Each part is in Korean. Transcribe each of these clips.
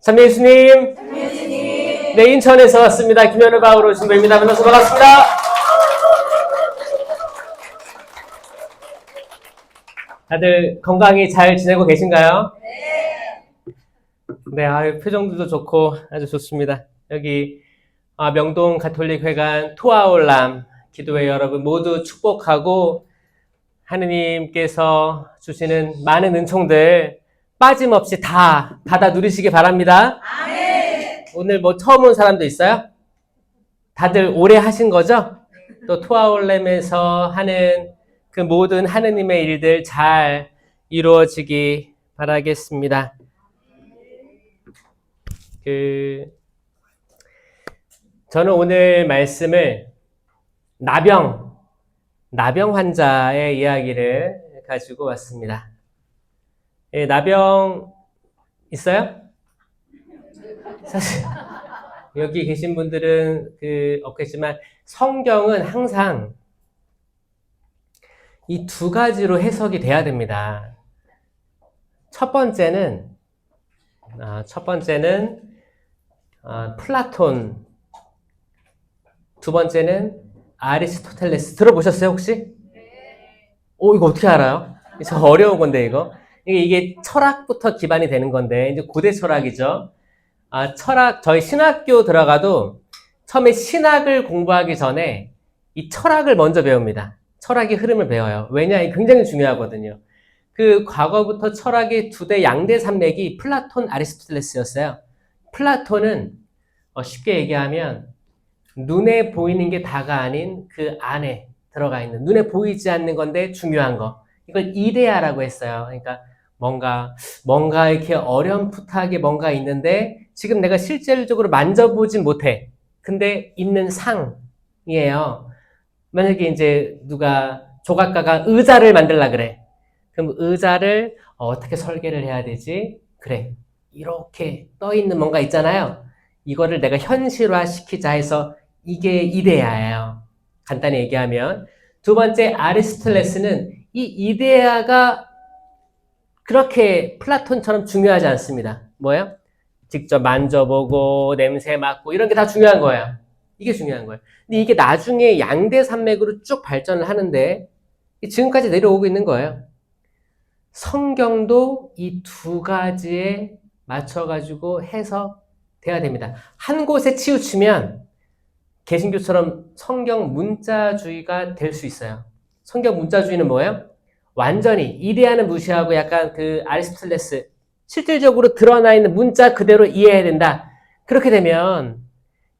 참여 예수님. 네, 인천에서 왔습니다. 김현우 바우로 신부입니다. 만나서 반갑습니다. 다들 건강히 잘 지내고 계신가요? 네, 표정들도 좋고 아주 좋습니다. 여기 명동 가톨릭 회관 투아올람 기도회 여러분 모두 축복하고 하느님께서 주시는 많은 은총들 빠짐없이 다 받아 누리시기 바랍니다. 아멘. 오늘 처음 온 사람도 있어요? 다들 오래 하신 거죠? 또 투아올람에서 하는 그 모든 하느님의 일들 잘 이루어지기 바라겠습니다. 저는 오늘 말씀을 나병 환자의 이야기를 가지고 왔습니다. 예, 나병 있어요? 사실 여기 계신 분들은 없겠지만 성경은 항상 이 두 가지로 해석이 돼야 됩니다. 첫 번째는 플라톤, 두 번째는 아리스토텔레스. 들어보셨어요, 혹시? 이거 어떻게 알아요? 저 어려운 건데, 이거. 이게 철학부터 기반이 되는 건데, 이제 고대 철학이죠. 저희 신학교 들어가도 처음에 신학을 공부하기 전에 이 철학을 먼저 배웁니다. 철학의 흐름을 배워요. 왜냐? 이게 굉장히 중요하거든요. 과거부터 철학의 두대 양대 산맥이 플라톤, 아리스토텔레스였어요. 플라톤은 쉽게 얘기하면 눈에 보이는 게 다가 아닌 그 안에 들어가 있는, 눈에 보이지 않는 건데 중요한 거. 이걸 이데아라고 했어요. 그러니까 뭔가 이렇게 어렴풋하게 뭔가 있는데 지금 내가 실질적으로 만져보진 못해. 근데 있는 상이에요. 만약에 이제 누가 조각가가 의자를 만들라 그래. 그럼 의자를 어떻게 설계를 해야 되지? 그래. 이렇게 떠 있는 뭔가 있잖아요. 이거를 내가 현실화 시키자 해서 이게 이데아예요. 간단히 얘기하면. 두 번째 아리스토텔레스는 이 이데아가 그렇게 플라톤처럼 중요하지 않습니다. 뭐예요? 직접 만져보고 냄새 맡고 이런 게 다 중요한 거예요. 이게 중요한 거예요. 근데 이게 나중에 양대 산맥으로 쭉 발전을 하는데 지금까지 내려오고 있는 거예요. 성경도 이 두 가지에 맞춰가지고 해석돼야 됩니다. 한 곳에 치우치면 개신교처럼 성경 문자주의가 될 수 있어요. 성경 문자주의는 뭐예요? 완전히 이데아는 무시하고 약간 아리스토텔레스 실질적으로 드러나 있는 문자 그대로 이해해야 된다. 그렇게 되면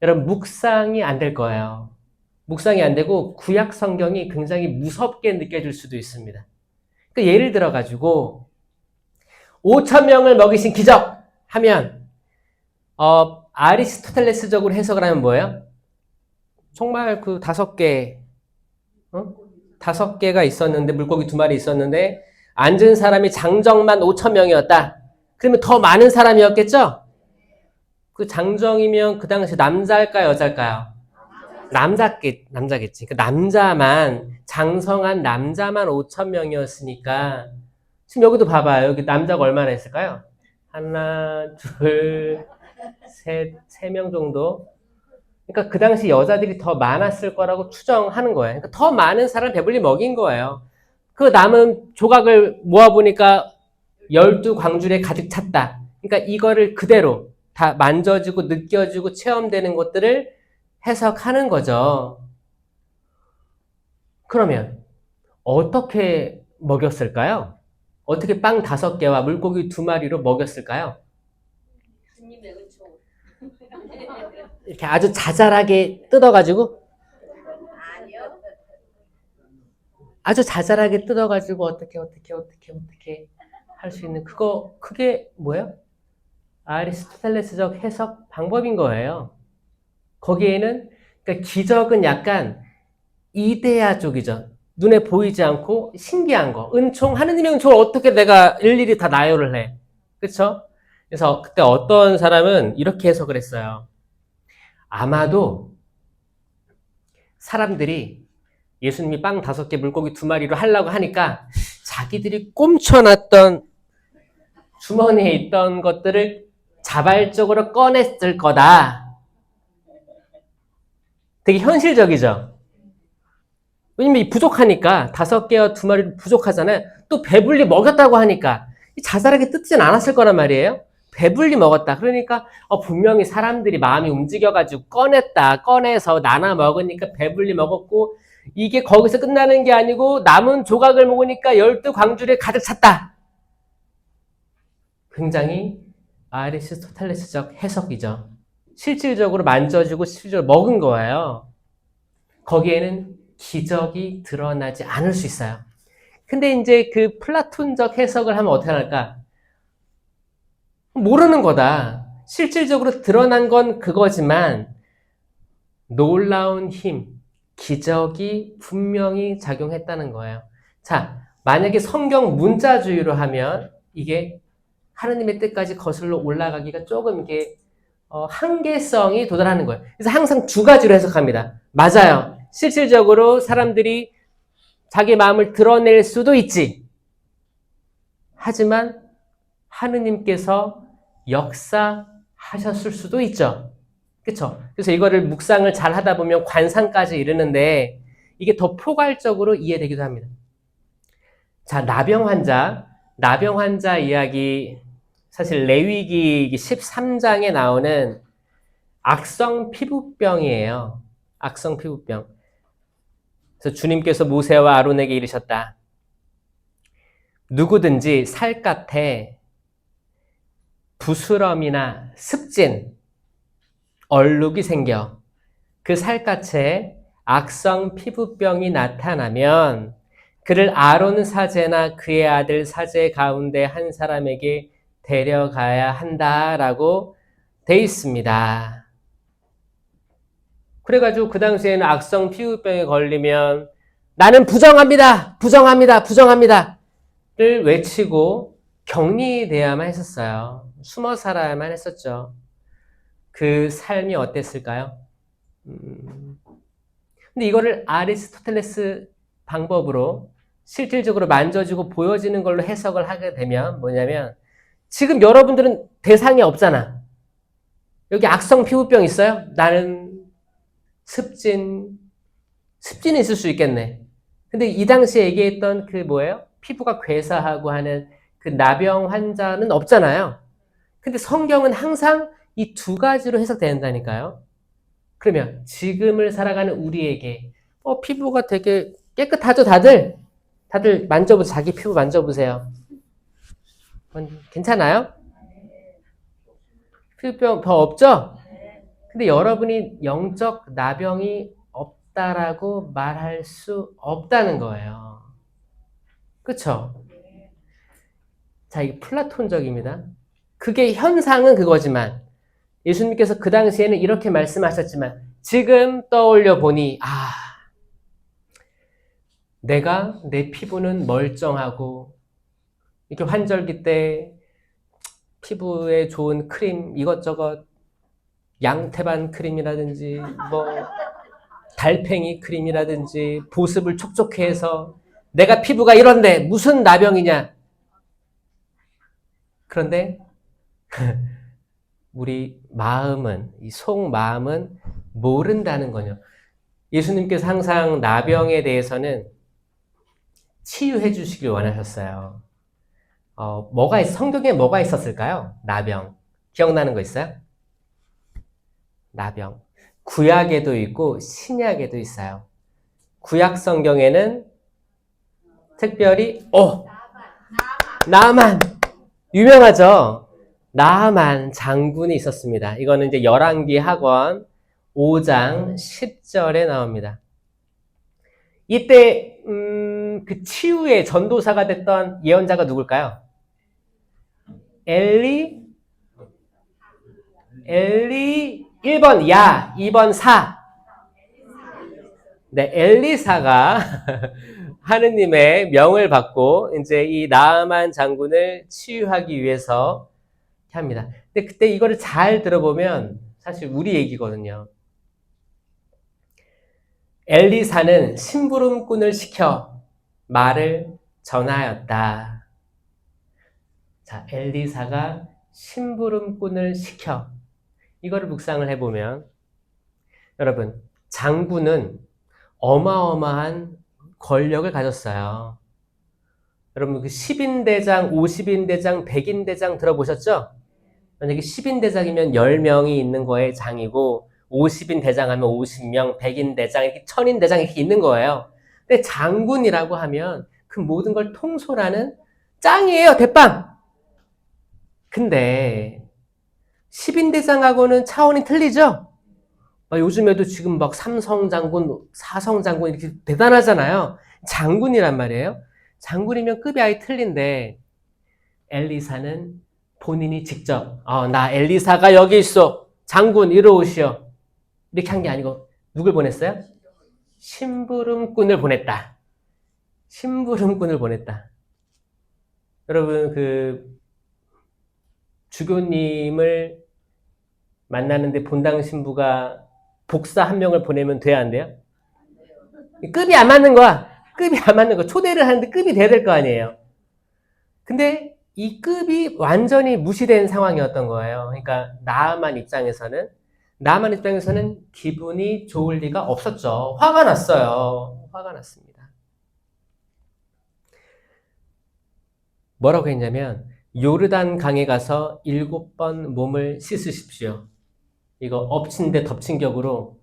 여러분 묵상이 안 될 거예요. 묵상이 안 되고 구약 성경이 굉장히 무섭게 느껴질 수도 있습니다. 예를 들어가지고 5,000명을 먹이신 기적 하면 아리스토텔레스적으로 해석을 하면 뭐예요? 정말 5개가 있었는데 물고기 2마리 있었는데 앉은 사람이 장정만 5,000명이었다. 그러면 더 많은 사람이었겠죠? 장정이면 그 당시 남자일까요, 여자일까요? 남자겠지. 장성한 남자만 5,000명이었으니까 지금 여기도 봐봐요. 여기 남자가 얼마나 있을까요? 하나, 둘, 셋, 3명 정도. 그러니까 그 당시 여자들이 더 많았을 거라고 추정하는 거예요. 그러니까 더 많은 사람 배불리 먹인 거예요. 그 남은 조각을 모아보니까 12광줄에 가득 찼다. 그러니까 이거를 그대로 다 만져지고 느껴지고 체험되는 것들을 해석하는 거죠. 그러면 어떻게 먹였을까요? 어떻게 빵 5개와 물고기 2마리로 먹였을까요? 이렇게 아주 자잘하게 뜯어가지고 어떻게 할 수 있는 그게 뭐예요? 아리스토텔레스적 해석 방법인 거예요. 거기에는 그러니까 기적은 약간 이데아 쪽이죠. 눈에 보이지 않고 신기한 거, 은총, 하느님의 은총을 어떻게 내가 일일이 다 나열을 해. 그렇죠? 그래서 그때 어떤 사람은 이렇게 해석을 했어요. 아마도 사람들이 예수님이 빵 5개, 물고기 2마리로 하려고 하니까 자기들이 꼼쳐놨던 주머니에 있던 것들을 자발적으로 꺼냈을 거다. 되게 현실적이죠. 왜냐면 부족하니까 5개와 2마리 부족하잖아요. 또 배불리 먹였다고 하니까 자잘하게 뜯진 않았을 거란 말이에요. 배불리 먹었다. 그러니까 분명히 사람들이 마음이 움직여가지고 꺼내서 나눠 먹으니까 배불리 먹었고 이게 거기서 끝나는 게 아니고 남은 조각을 먹으니까 12광주리에 가득 찼다. 굉장히 아리스토텔레스적 해석이죠. 실질적으로 만져주고 실질적으로 먹은 거예요. 거기에는 기적이 드러나지 않을 수 있어요. 근데 이제 그 플라톤적 해석을 하면 어떻게 할까? 모르는 거다. 실질적으로 드러난 건 그거지만 놀라운 힘, 기적이 분명히 작용했다는 거예요. 자, 만약에 성경 문자주의로 하면 이게 하느님의 뜻까지 거슬러 올라가기가 조금 이게 한계성이 도달하는 거예요. 그래서 항상 2가지로 해석합니다. 맞아요. 실질적으로 사람들이 자기 마음을 드러낼 수도 있지. 하지만 하느님께서 역사하셨을 수도 있죠. 그렇죠? 그래서 이거를 묵상을 잘 하다 보면 관상까지 이르는데 이게 더 포괄적으로 이해되기도 합니다. 자, 나병 환자 이야기, 사실 레위기 13장에 나오는 악성 피부병이에요. 악성 피부병. 그래서 주님께서 모세와 아론에게 이르셨다. 누구든지 살갗에 부스럼이나 습진, 얼룩이 생겨 그 살갗에 악성 피부병이 나타나면 그를 아론 사제나 그의 아들 사제 가운데 한 사람에게 데려가야 한다라고 돼 있습니다. 그래가지고 그 당시에는 악성 피부병에 걸리면 나는 부정합니다. 를 외치고 격리돼야만 했었어요. 숨어 살아야만 했었죠. 그 삶이 어땠을까요? 근데 이거를 아리스토텔레스 방법으로 실질적으로 만져주고 보여지는 걸로 해석을 하게 되면 뭐냐면 지금 여러분들은 대상이 없잖아. 여기 악성 피부병 있어요? 나는 습진이 있을 수 있겠네. 근데 이 당시에 얘기했던 그 뭐예요? 피부가 괴사하고 하는 그 나병 환자는 없잖아요. 근데 성경은 항상 이 2가지로 해석된다니까요. 그러면 지금을 살아가는 우리에게 피부가 되게 깨끗하죠, 다들? 다들 만져보세요. 자기 피부 만져보세요. 괜찮아요? 피부병 더 없죠? 근데 여러분이 영적 나병이 없다라고 말할 수 없다는 거예요. 그쵸? 자, 이게 플라톤적입니다. 그게 현상은 그거지만 예수님께서 그 당시에는 이렇게 말씀하셨지만 지금 떠올려 보니 내가 내 피부는 멀쩡하고 이렇게 환절기 때 피부에 좋은 크림 이것저것 양태반 크림이라든지 뭐 달팽이 크림이라든지 보습을 촉촉해 해서 내가 피부가 이런데 무슨 나병이냐. 그런데 우리 마음은, 이 속마음은 모른다는 거죠. 예수님께서 항상 나병에 대해서는 치유해 주시길 원하셨어요. 성경에 뭐가 있었을까요? 나병. 기억나는 거 있어요? 나병. 구약에도 있고 신약에도 있어요. 구약 성경에는 특별히 나만 유명하죠. 나만 장군이 있었습니다. 이거는 이제 열왕기 하권 5장 10절에 나옵니다. 이때 그 치유의 전도사가 됐던 예언자가 누굴까요? 엘리 1번 야, 2번 사. 네, 엘리사가 하느님의 명을 받고 이제 이 나아만 장군을 치유하기 위해서 합니다. 근데 그때 이거를 잘 들어보면 사실 우리 얘기거든요. 엘리사는 심부름꾼을 시켜 말을 전하였다. 자, 엘리사가 심부름꾼을 시켜. 이거를 묵상을 해보면 여러분, 장군은 어마어마한 권력을 가졌어요. 여러분, 그 10인대장, 50인대장, 100인대장 들어보셨죠? 만약에 10인대장이면 10명이 있는 거에 장이고 50인대장 하면 50명, 100인대장, 이렇게 1000인대장 이렇게 있는 거예요. 근데 장군이라고 하면 그 모든 걸 통솔하는 짱이에요, 대빵! 근데 10인대장하고는 차원이 틀리죠? 요즘에도 지금 막 삼성장군, 사성장군 이렇게 대단하잖아요. 장군이란 말이에요. 장군이면 급이 아예 틀린데 엘리사는 본인이 직접 나 엘리사가 여기 있어. 장군 이리 오시오. 이렇게 한 게 아니고 누굴 보냈어요? 심부름꾼을 보냈다. 심부름꾼을 보냈다. 여러분 그 주교님을 만나는데 본당 신부가 복사 한 명을 보내면 돼야 안 돼요? 급이 안 맞는 거야. 급이 안 맞는 거. 초대를 하는데 급이 돼야 될 거 아니에요. 근데 이 급이 완전히 무시된 상황이었던 거예요. 그러니까 나아만 입장에서는 기분이 좋을 리가 없었죠. 화가 났어요. 화가 났습니다. 뭐라고 했냐면 요르단 강에 가서 7번 몸을 씻으십시오. 이거 엎친 데 덮친 격으로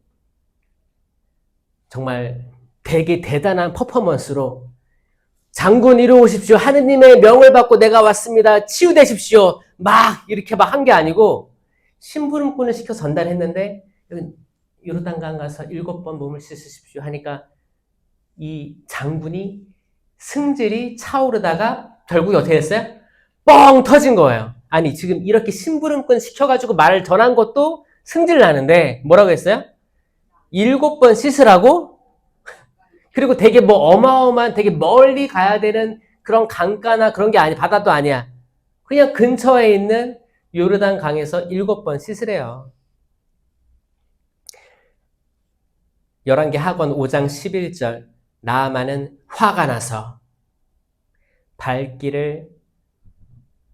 정말 되게 대단한 퍼포먼스로 장군 이리 오십시오. 하느님의 명을 받고 내가 왔습니다. 치유되십시오. 막 이렇게 막 한 게 아니고 심부름꾼을 시켜 전달했는데 요르단강 가서 7번 몸을 씻으십시오 하니까 이 장군이 승질이 차오르다가 결국에 어떻게 됐어요? 뻥 터진 거예요. 아니 지금 이렇게 심부름꾼 시켜가지고 말을 전한 것도 승질 나는데 뭐라고 했어요? 7번 씻으라고? 그리고 되게 뭐 어마어마한 되게 멀리 가야 되는 그런 강가나 그런 게 아니, 바다도 아니야. 그냥 근처에 있는 요르단 강에서 7번 씻으래요. 열왕기 하권 5장 11절 나아만은 화가 나서 발길을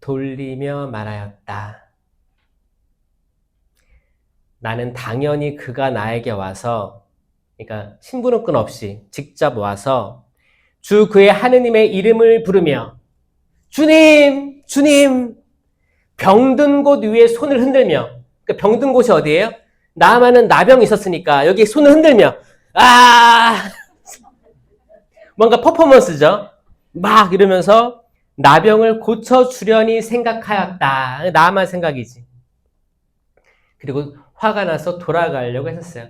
돌리며 말하였다. 나는 당연히 그가 나에게 와서 그러니까 심부름꾼 없이 직접 와서 주 그의 하느님의 이름을 부르며 주님, 주님 병든 곳 위에 손을 흔들며 그러니까 병든 곳이 어디예요? 나아만은 나병이 있었으니까 여기 손을 흔들며 뭔가 퍼포먼스죠. 막 이러면서 나병을 고쳐주려니 생각하였다. 나아만 생각이지. 그리고 화가 나서 돌아가려고 했었어요.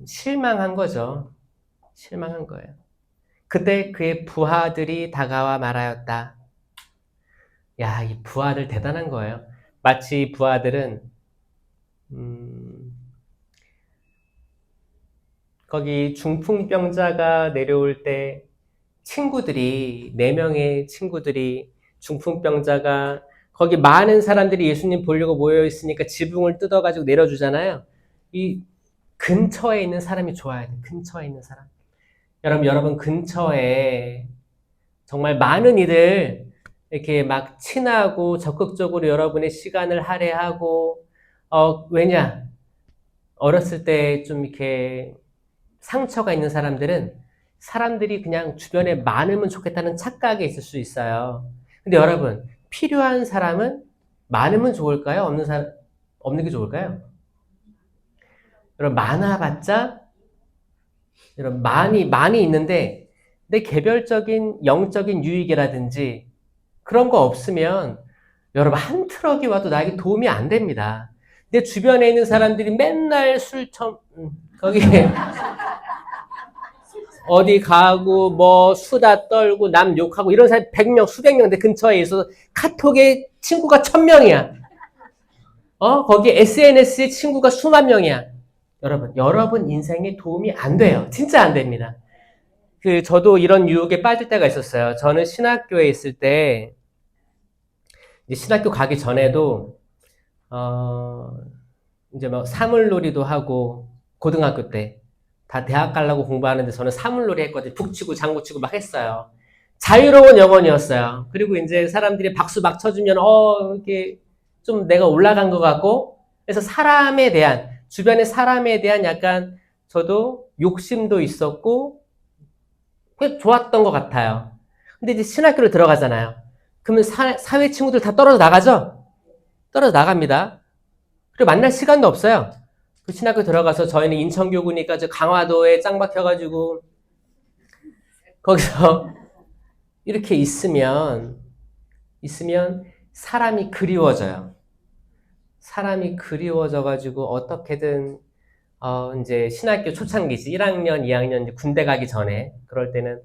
실망한 거죠. 실망한 거예요. 그때 그의 부하들이 다가와 말하였다. 야, 이 부하들 대단한 거예요. 마치 부하들은 거기 중풍병자가 내려올 때 친구들이 4명의 친구들이 중풍병자가 거기 많은 사람들이 예수님 보려고 모여 있으니까 지붕을 뜯어가지고 내려주잖아요. 이 근처에 있는 사람이 좋아야 돼. 근처에 있는 사람. 여러분 근처에 정말 많은 이들 이렇게 막 친하고 적극적으로 여러분의 시간을 할애하고 왜냐? 어렸을 때 좀 이렇게 상처가 있는 사람들이 그냥 주변에 많으면 좋겠다는 착각이 있을 수 있어요. 근데 여러분 필요한 사람은 많으면 좋을까요? 없는 게 좋을까요? 여러분 많아봤자 여러분 많이 있는데 내 개별적인 영적인 유익이라든지 그런 거 없으면 여러분 한 트럭이 와도 나에게 도움이 안 됩니다. 내 주변에 있는 사람들이 맨날 거기 어디 가고 뭐 수다 떨고 남 욕하고 이런 사람이 100명 수백 명 내 근처에 있어서 카톡에 친구가 1000명이야. 거기 SNS에 친구가 수만 명이야. 여러분 인생에 도움이 안 돼요. 진짜 안 됩니다. 저도 이런 유혹에 빠질 때가 있었어요. 저는 신학교에 있을 때 이제 신학교 가기 전에도 이제 뭐 사물놀이도 하고 고등학교 때 다 대학 가려고 공부하는데 저는 사물놀이 했거든요. 북치고 장구치고 막 했어요. 자유로운 영혼이었어요. 그리고 이제 사람들이 박수 막 쳐주면 이렇게 좀 내가 올라간 것 같고, 그래서 사람에 대한, 주변의 사람에 대한 약간 저도 욕심도 있었고, 그게 좋았던 것 같아요. 근데 이제 신학교로 들어가잖아요. 그러면 사회 친구들 다 떨어져 나가죠? 떨어져 나갑니다. 그리고 만날 시간도 없어요. 그 신학교 들어가서 저희는 인천교구니까 저 강화도에 짱 박혀가지고 거기서 이렇게 있으면 사람이 그리워져요. 사람이 그리워져가지고 어떻게든 이제 신학교 초창기지 1학년, 2학년 이제 군대 가기 전에 그럴 때는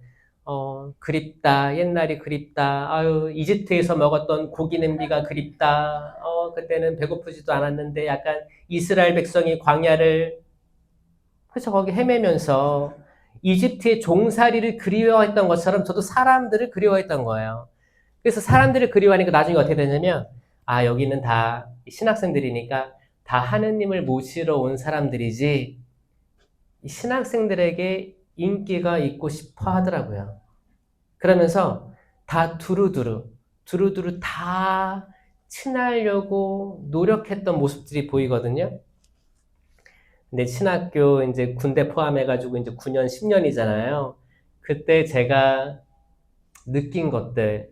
그립다. 옛날이 그립다. 아유, 이집트에서 먹었던 고기 냄비가 그립다. 그때는 배고프지도 않았는데 약간 이스라엘 백성이 광야를 그래서 거기 헤매면서 이집트의 종살이를 그리워했던 것처럼 저도 사람들을 그리워했던 거예요. 그래서 사람들을 그리워하니까 나중에 어떻게 되냐면 여기는 다 신학생들이니까 다 하느님을 모시러 온 사람들이지 신학생들에게 인기가 있고 싶어 하더라고요. 그러면서 다 두루두루 다 친하려고 노력했던 모습들이 보이거든요. 근데 신학교 이제 군대 포함해가지고 이제 9년, 10년이잖아요. 그때 제가 느낀 것들은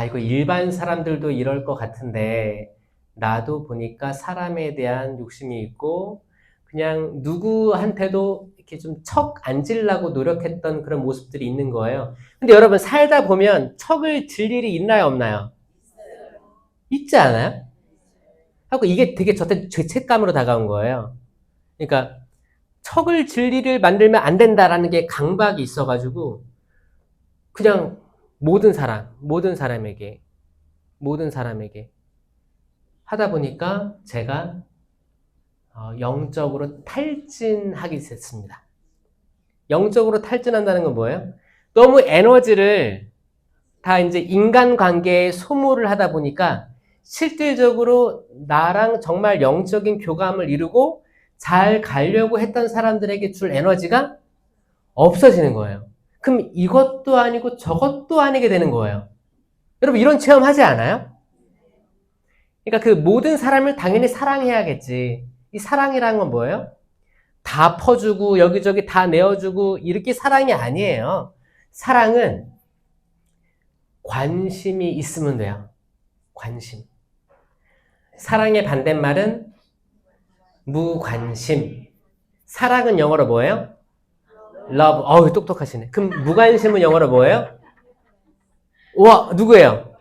이거 일반 사람들도 이럴 것 같은데 나도 보니까 사람에 대한 욕심이 있고 그냥 누구한테도 이렇게 좀 척 안 질라고 노력했던 그런 모습들이 있는 거예요. 근데 여러분 살다 보면 척을 질 일이 있나요, 없나요? 있지 않아요? 하고 이게 되게 저한테 죄책감으로 다가온 거예요. 그러니까 척을 질 일을 만들면 안 된다라는 게 강박이 있어가지고 그냥 모든 사람에게 하다 보니까 제가 영적으로 탈진하게 됐습니다. 영적으로 탈진한다는 건 뭐예요? 너무 에너지를 다 이제 인간관계에 소모를 하다 보니까 실질적으로 나랑 정말 영적인 교감을 이루고 잘 가려고 했던 사람들에게 줄 에너지가 없어지는 거예요. 그럼 이것도 아니고 저것도 아니게 되는 거예요. 여러분 이런 체험 하지 않아요? 그러니까 그 모든 사람을 당연히 사랑해야겠지. 이 사랑이라는 건 뭐예요? 다 퍼주고 여기저기 다 내어주고 이렇게 사랑이 아니에요. 사랑은 관심이 있으면 돼요. 관심. 사랑의 반대말은 무관심. 사랑은 영어로 뭐예요? love. 어우, 똑똑하시네. 그럼 무관심은 영어로 뭐예요? 우와, 누구예요?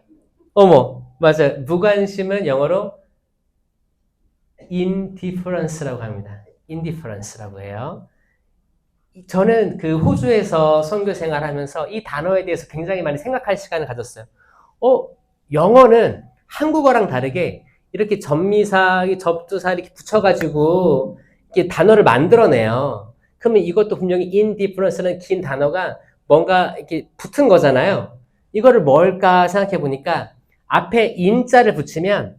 어머, 맞아요. 무관심은 영어로 indifference라고 합니다. indifference라고 해요. 저는 그 호주에서 선교 생활하면서 이 단어에 대해서 굉장히 많이 생각할 시간을 가졌어요. 영어는 한국어랑 다르게 이렇게 접미사, 접두사 이렇게 붙여가지고 이렇게 단어를 만들어내요. 그러면 이것도 분명히 indifference는 긴 단어가 뭔가 이렇게 붙은 거잖아요. 이거를 뭘까 생각해 보니까 앞에 in자를 붙이면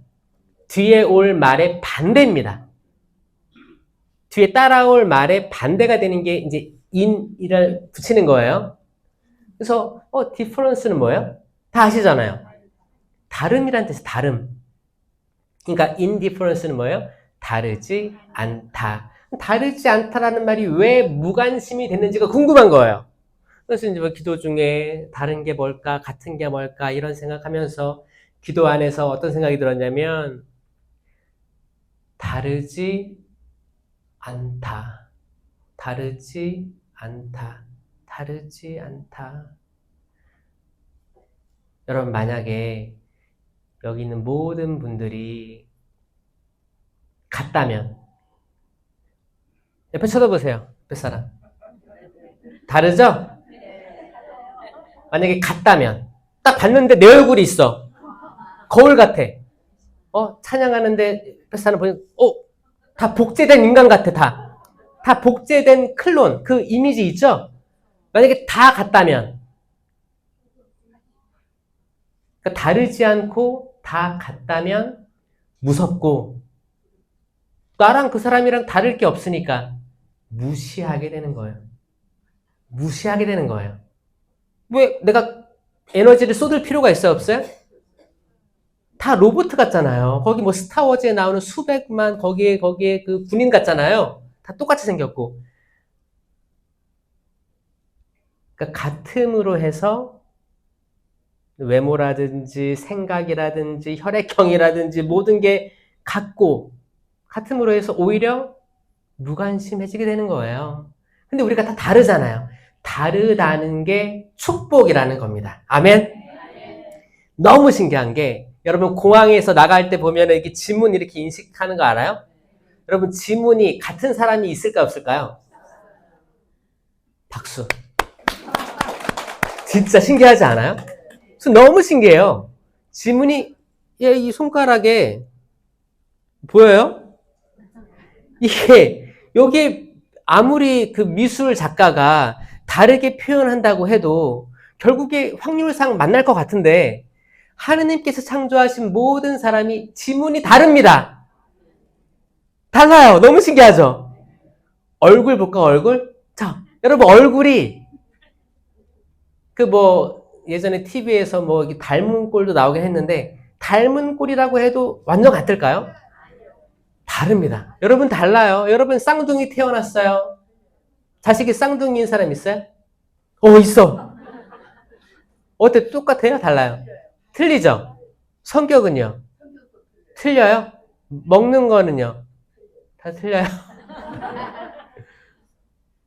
뒤에 올 말의 반대입니다. 뒤에 따라올 말의 반대가 되는 게 이제 in이를 붙이는 거예요. 그래서 difference는 뭐예요? 다 아시잖아요. 다름이란 뜻이 다름. 그러니까 indifference는 뭐예요? 다르지 않다. 다르지 않다라는 말이 왜 무관심이 됐는지가 궁금한 거예요. 그래서 이제 뭐 기도 중에 다른 게 뭘까, 같은 게 뭘까 이런 생각하면서 기도 안에서 어떤 생각이 들었냐면 다르지 않다. 다르지 않다. 다르지 않다. 여러분 만약에 여기 있는 모든 분들이 같다면 옆에 쳐다보세요. 옆에 사람. 다르죠? 만약에 같다면 딱 봤는데 내 얼굴이 있어. 거울 같아. 찬양하는데 옆에 사람 보니 다 복제된 인간 같아. 다 복제된 클론. 그 이미지 있죠? 만약에 다 같다면 그러니까 다르지 않고 다 같다면 무섭고 나랑 그 사람이랑 다를 게 없으니까 무시하게 되는 거예요. 무시하게 되는 거예요. 왜 내가 에너지를 쏟을 필요가 있어요? 없어요? 다 로봇 같잖아요. 거기 뭐 스타워즈에 나오는 수백만 거기에 그 군인 같잖아요. 다 똑같이 생겼고. 그러니까 같음으로 해서 외모라든지 생각이라든지 혈액형이라든지 모든 게 같음으로 해서 오히려 무관심해지게 되는 거예요. 근데 우리가 다 다르잖아요. 다르다는 게 축복이라는 겁니다. 아멘? 너무 신기한 게 여러분 공항에서 나갈 때 보면 이렇게 지문 이렇게 인식하는 거 알아요? 여러분 지문이 같은 사람이 있을까 없을까요? 박수. 진짜 신기하지 않아요? 너무 신기해요. 지문이 이 손가락에 보여요? 이게 여기 아무리 그 미술 작가가 다르게 표현한다고 해도 결국에 확률상 만날 것 같은데 하느님께서 창조하신 모든 사람이 지문이 다릅니다. 달라요. 너무 신기하죠? 얼굴 볼까, 얼굴? 자, 여러분 얼굴이 예전에 TV에서 닮은 꼴도 나오긴 했는데 닮은 꼴이라고 해도 완전 같을까요? 다릅니다. 여러분 달라요. 여러분 쌍둥이 태어났어요. 자식이 쌍둥이인 사람 있어요? 있어. 어때? 똑같아요? 달라요? 틀리죠? 성격은요? 틀려요? 먹는 거는요? 다 틀려요?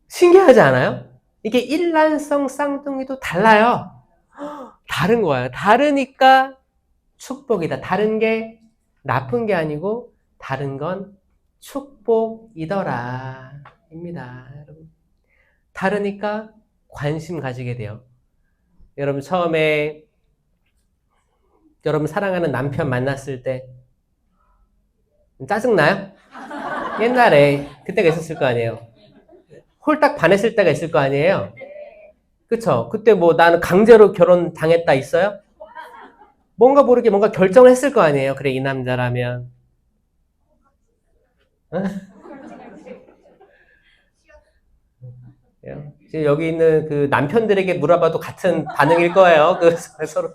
신기하지 않아요? 이게 일란성 쌍둥이도 달라요. 다른 거예요. 다르니까 축복이다. 다른 게 나쁜 게 아니고 다른 건 축복이더라. 입니다. 여러분. 다르니까 관심 가지게 돼요. 여러분 처음에 여러분 사랑하는 남편 만났을 때 짜증나요? 옛날에 그때가 있었을 거 아니에요. 홀딱 반했을 때가 있을 거 아니에요. 그쵸? 그때 나는 강제로 결혼 당했다 있어요? 뭔가 모르게 뭔가 결정을 했을 거 아니에요. 그래 이 남자라면. 지금 여기 있는 그 남편들에게 물어봐도 같은 반응일 거예요. 서로.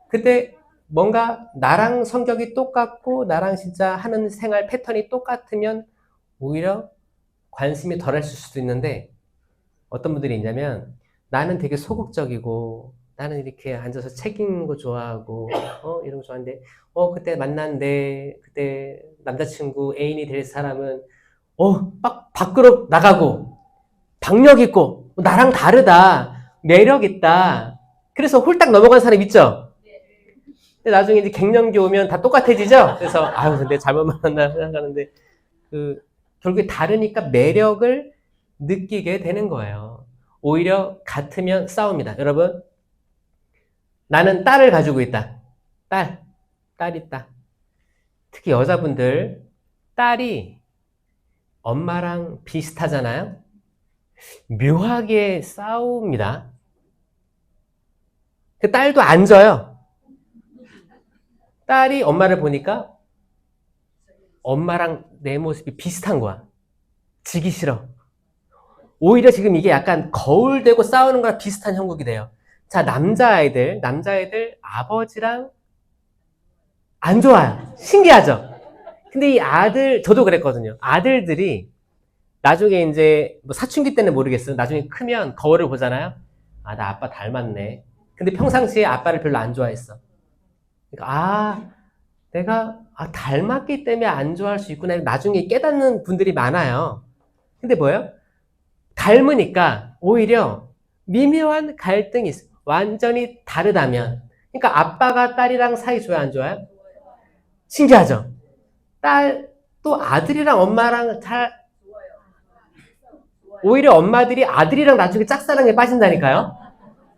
그때 뭔가 나랑 성격이 똑같고 나랑 진짜 하는 생활 패턴이 똑같으면 오히려 관심이 덜했을 수도 있는데 어떤 분들이 있냐면 나는 되게 소극적이고 나는 이렇게 앉아서 책 읽는 거 좋아하고 이런 거 좋아하는데 그때 만났는데 그때 남자친구 애인이 될 사람은 막 밖으로 나가고 박력 있고 나랑 다르다 매력 있다 그래서 홀딱 넘어간 사람 있죠? 근데 나중에 이제 갱년기 오면 다 똑같아지죠? 그래서 근데 잘못 만났나 생각하는데 결국에 다르니까 매력을 느끼게 되는 거예요. 오히려 같으면 싸웁니다. 여러분, 나는 딸을 가지고 있다. 딸 있다. 특히 여자분들, 딸이 엄마랑 비슷하잖아요? 묘하게 싸웁니다. 그 딸도 안 져요. 딸이 엄마를 보니까 엄마랑 내 모습이 비슷한 거야. 지기 싫어. 오히려 지금 이게 약간 거울대고 싸우는 거랑 비슷한 형국이 돼요. 자, 남자아이들 아버지랑 안 좋아요. 신기하죠? 근데 이 저도 그랬거든요. 아들들이 나중에 이제 사춘기 때는 모르겠어요. 나중에 크면 거울을 보잖아요. 나 아빠 닮았네. 근데 평상시에 아빠를 별로 안 좋아했어. 그러니까 내가 닮았기 때문에 안 좋아할 수 있구나. 나중에 깨닫는 분들이 많아요. 근데 뭐예요? 닮으니까 오히려 미묘한 갈등이 있어요. 완전히 다르다면. 그러니까 아빠가 딸이랑 사이 좋아요, 안 좋아요? 신기하죠? 또 아들이랑 엄마랑 오히려 엄마들이 아들이랑 나중에 짝사랑에 빠진다니까요?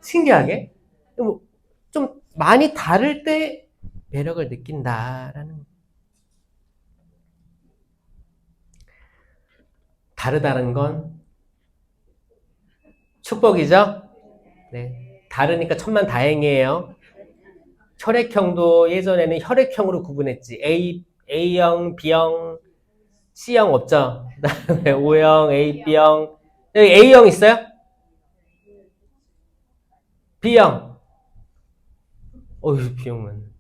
신기하게. 좀 많이 다를 때 매력을 느낀다라는. 다르다는 건 축복이죠? 네. 다르니까 천만다행이에요. 혈액형도 예전에는 혈액형으로 구분했지. A형, B형, C형 없죠? 그다음에 O형, A, B형. 여기 A형 있어요? B형. B형은.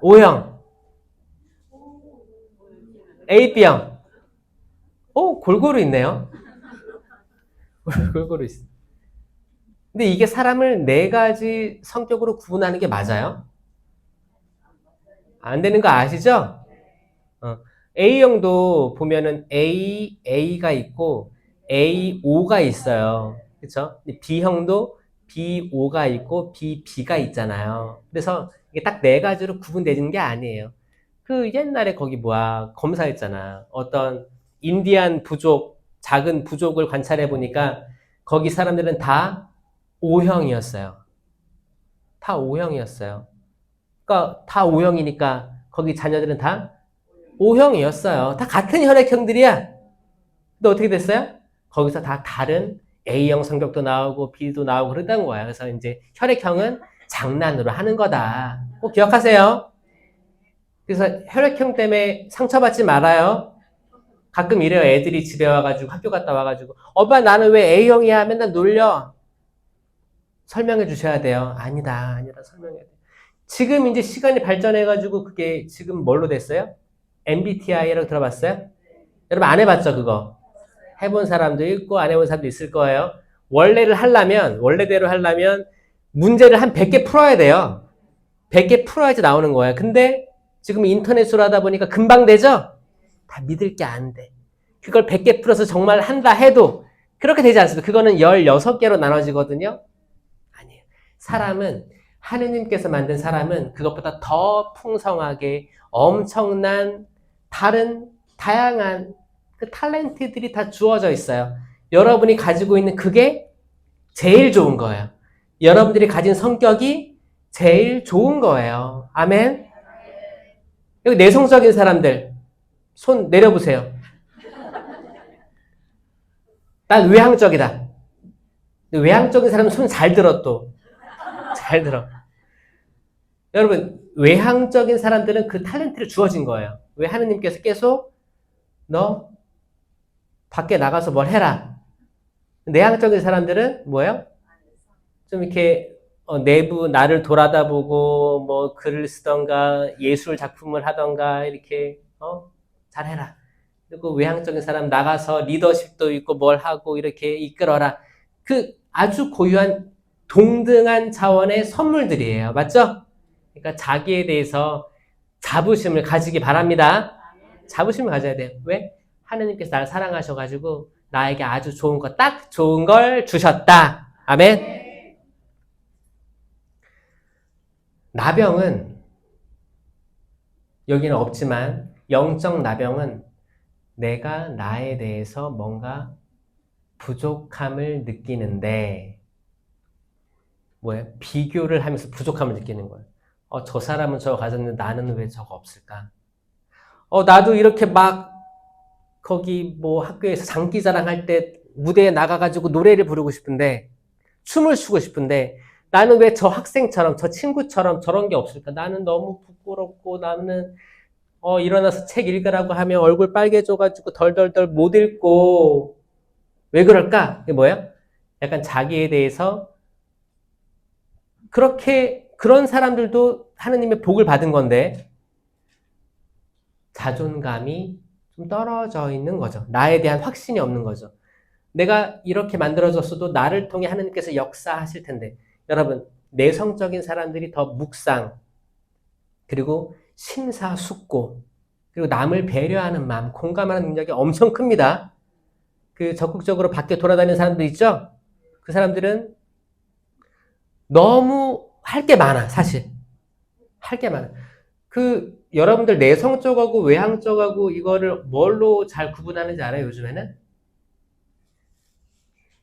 O형, A, B형. 골고루 있네요. 골고루 있어. 근데 이게 사람을 네 가지 성격으로 구분하는 게 맞아요? 안 되는 거 아시죠? A형도 보면은 A가 있고 AO가 있어요. 그쵸? B형도 BO가 있고 BB가 있잖아요. 그래서 이게 딱 네 가지로 구분되는 게 아니에요. 그 옛날에 거기 검사했잖아. 어떤 인디안 부족, 작은 부족을 관찰해 보니까 거기 사람들은 다 O형이었어요. 다 O형이었어요. 그러니까 다 O형이니까 거기 자녀들은 다 O형이었어요. 다 같은 혈액형들이야. 근데 어떻게 됐어요? 거기서 다 다른 A형 성격도 나오고 B도 나오고 그러던 거야. 그래서 이제 혈액형은 장난으로 하는 거다. 꼭 기억하세요. 그래서 혈액형 때문에 상처받지 말아요. 가끔 이래요. 애들이 집에 와가지고 학교 갔다 와가지고 엄마 나는 왜 A형이야? 맨날 놀려. 설명해 주셔야 돼요. 아니다 설명해야 돼. 지금 이제 시간이 발전해가지고 그게 지금 뭘로 됐어요? MBTI라고 들어봤어요? 여러분 안 해봤죠 그거? 해본 사람도 있고 안 해본 사람도 있을 거예요. 원래대로 하려면 문제를 한 100개 풀어야 돼요. 100개 풀어야지 나오는 거예요. 근데 지금 인터넷으로 하다 보니까 금방 되죠? 다 믿을 게 안 돼. 그걸 100개 풀어서 정말 한다 해도 그렇게 되지 않습니다. 그거는 16개로 나눠지거든요. 아니에요. 사람은 하느님께서 만든 사람은 그것보다 더 풍성하게 엄청난 다양한 그 탤런트들이 다 주어져 있어요. 여러분이 가지고 있는 그게 제일 좋은 거예요. 여러분들이 가진 성격이 제일 좋은 거예요. 아멘. 여기 내성적인 사람들 손 내려보세요. 난 외향적이다. 외향적인 사람은 손 잘 들어 또. 잘 들어. 여러분 외향적인 사람들은 그 탤런트를 주어진 거예요. 왜 하느님께서 계속 너 밖에 나가서 뭘 해라. 내향적인 사람들은 뭐예요? 좀 이렇게 내부 나를 돌아다보고 뭐 글을 쓰던가 예술 작품을 하던가 이렇게 잘해라. 그리고 외향적인 사람 나가서 리더십도 있고 뭘 하고 이렇게 이끌어라. 그 아주 고유한 동등한 차원의 선물들이에요. 맞죠? 그러니까 자기에 대해서 자부심을 가지기 바랍니다. 자부심을 가져야 돼요. 왜? 하느님께서 나를 사랑하셔가지고 나에게 아주 딱 좋은 걸 주셨다. 아멘. 나병은 여기는 없지만 영적 나병은 내가 나에 대해서 뭔가 부족함을 느끼는데 뭐예요? 비교를 하면서 부족함을 느끼는 거예요. 저 사람은 저거 가졌는데 나는 왜 저거 없을까? 나도 이렇게 막 거기 뭐 학교에서 장기자랑 할 때 무대에 나가가지고 노래를 부르고 싶은데 춤을 추고 싶은데 나는 왜 저 학생처럼 저 친구처럼 저런 게 없을까? 나는 너무 부끄럽고 나는 일어나서 책 읽으라고 하면 얼굴 빨개져가지고 덜덜덜 못 읽고 왜 그럴까? 이게 뭐예요? 약간 자기에 대해서 그런 사람들도 하느님의 복을 받은 건데 자존감이 좀 떨어져 있는 거죠. 나에 대한 확신이 없는 거죠. 내가 이렇게 만들어졌어도 나를 통해 하느님께서 역사하실 텐데 여러분 내성적인 사람들이 더 묵상 그리고 심사숙고 그리고 남을 배려하는 마음 공감하는 능력이 엄청 큽니다. 그 적극적으로 밖에 돌아다니는 사람들 있죠? 그 사람들은 너무 할 게 많아 사실. 할 게 많아. 여러분들 내성적하고 외향적하고 이거를 뭘로 잘 구분하는지 알아요 요즘에는?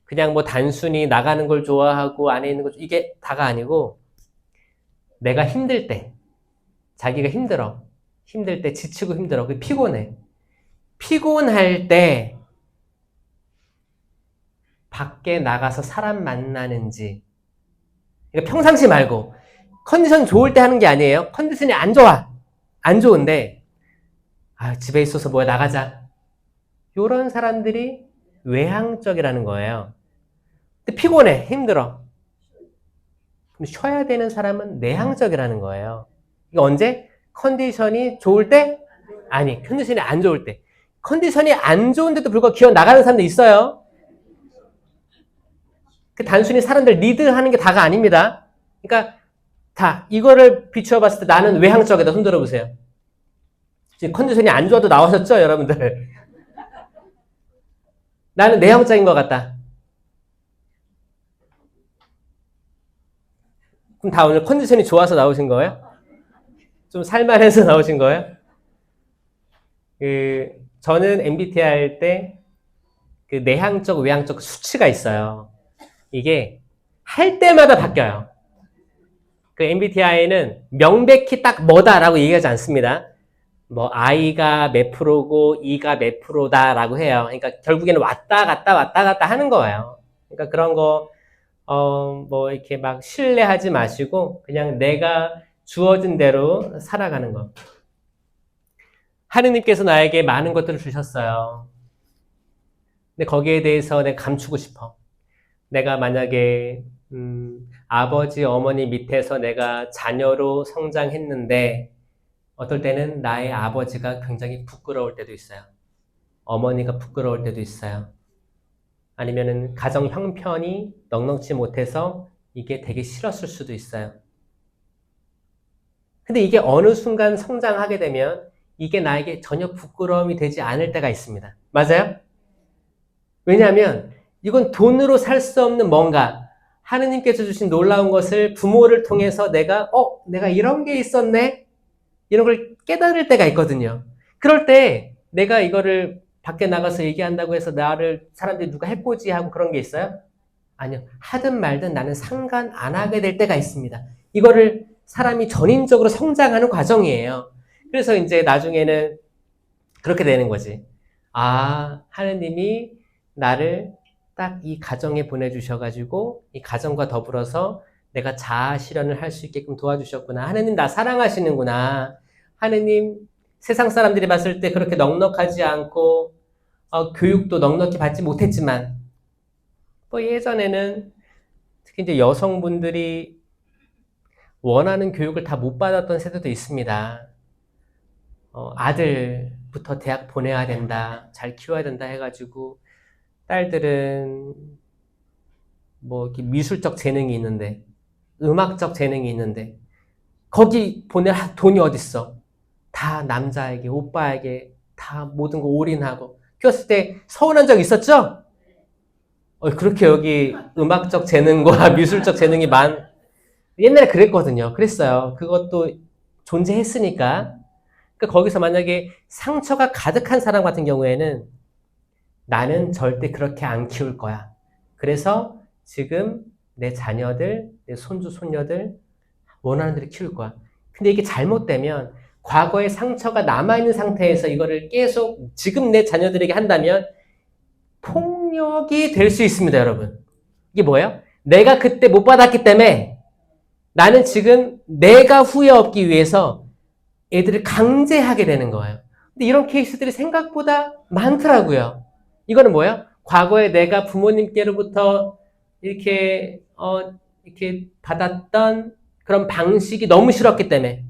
그냥 뭐 단순히 나가는 걸 좋아하고 안에 있는 걸 이게 다가 아니고 내가 힘들 때 자기가 힘들 때 지치고 힘들어 피곤할 때 밖에 나가서 사람 만나는지 그러니까 평상시 말고 컨디션 좋을 때 하는 게 아니에요. 컨디션이 안 좋아 안 좋은데 집에 있어서 뭐야 나가자 이런 사람들이 외향적이라는 거예요. 근데 피곤해 힘들어 그럼 쉬어야 되는 사람은 내향적이라는 거예요. 이게 언제? 컨디션이 좋을 때? 아니, 컨디션이 안 좋을 때. 컨디션이 안 좋은데도 불구하고 기어 나가는 사람도 있어요. 그 단순히 사람들 리드하는 게 다가 아닙니다. 그러니까 다 이거를 비추어 봤을 때 나는 외향적이다. 손 들어보세요. 지금 컨디션이 안 좋아도 나오셨죠, 여러분들? 나는 내향적인 것 같다. 그럼 다 오늘 컨디션이 좋아서 나오신 거예요? 좀 살만해서 나오신 거예요? 저는 MBTI 할 때 그 내향적, 외향적 수치가 있어요. 이게 할 때마다 바뀌어요. 그 MBTI는 명백히 딱 뭐다라고 얘기하지 않습니다. 뭐 I가 몇 프로고 E가 몇 프로다라고 해요. 그러니까 결국에는 왔다 갔다 하는 거예요. 그러니까 그런 거 뭐 이렇게 막 신뢰하지 마시고 그냥 내가 주어진 대로 살아가는 거. 하느님께서 나에게 많은 것들을 주셨어요. 근데 거기에 대해서 내가 감추고 싶어. 내가 만약에 아버지, 어머니 밑에서 내가 자녀로 성장했는데 어떨 때는 나의 아버지가 굉장히 부끄러울 때도 있어요. 어머니가 부끄러울 때도 있어요. 아니면은 가정 형편이 넉넉지 못해서 이게 되게 싫었을 수도 있어요. 근데 이게 어느 순간 성장하게 되면 이게 나에게 전혀 부끄러움이 되지 않을 때가 있습니다. 맞아요? 왜냐하면 이건 돈으로 살 수 없는 뭔가 하느님께서 주신 놀라운 것을 부모를 통해서 내가 이런 게 있었네? 이런 걸 깨달을 때가 있거든요. 그럴 때 내가 이거를 밖에 나가서 얘기한다고 해서 나를 사람들이 누가 해코지 하고 그런 게 있어요? 아니요. 하든 말든 나는 상관 안 하게 될 때가 있습니다. 이거를 사람이 전인적으로 성장하는 과정이에요. 그래서 이제 나중에는 그렇게 되는 거지. 아, 하느님이 나를 딱 이 가정에 보내주셔가지고 이 가정과 더불어서 내가 자아 실현을 할 수 있게끔 도와주셨구나. 하느님 나 사랑하시는구나. 하느님 세상 사람들이 봤을 때 그렇게 넉넉하지 않고 교육도 넉넉히 받지 못했지만 뭐 예전에는 특히 이제 여성분들이 원하는 교육을 다 못 받았던 세대도 있습니다. 아들부터 대학 보내야 된다, 잘 키워야 된다 해가지고 딸들은 뭐 이렇게 미술적 재능이 있는데, 음악적 재능이 있는데 거기 보낼 돈이 어딨어? 다 남자에게, 오빠에게 다 모든 거 올인하고 키웠을 때 서운한 적 있었죠? 그렇게 여기 음악적 재능과 미술적 재능이 옛날에 그랬거든요. 그랬어요. 그것도 존재했으니까. 그러니까 거기서 만약에 상처가 가득한 사람 같은 경우에는 나는 절대 그렇게 안 키울 거야. 그래서 지금 내 자녀들, 내 손주, 손녀들 원하는 대로 키울 거야. 근데 이게 잘못되면 과거의 상처가 남아있는 상태에서 이거를 계속 지금 내 자녀들에게 한다면 폭력이 될 수 있습니다, 여러분. 이게 뭐예요? 내가 그때 못 받았기 때문에 나는 지금 내가 후회 없기 위해서 애들을 강제하게 되는 거예요. 근데 이런 케이스들이 생각보다 많더라고요. 이거는 뭐예요? 과거에 내가 부모님께로부터 이렇게 받았던 그런 방식이 너무 싫었기 때문에,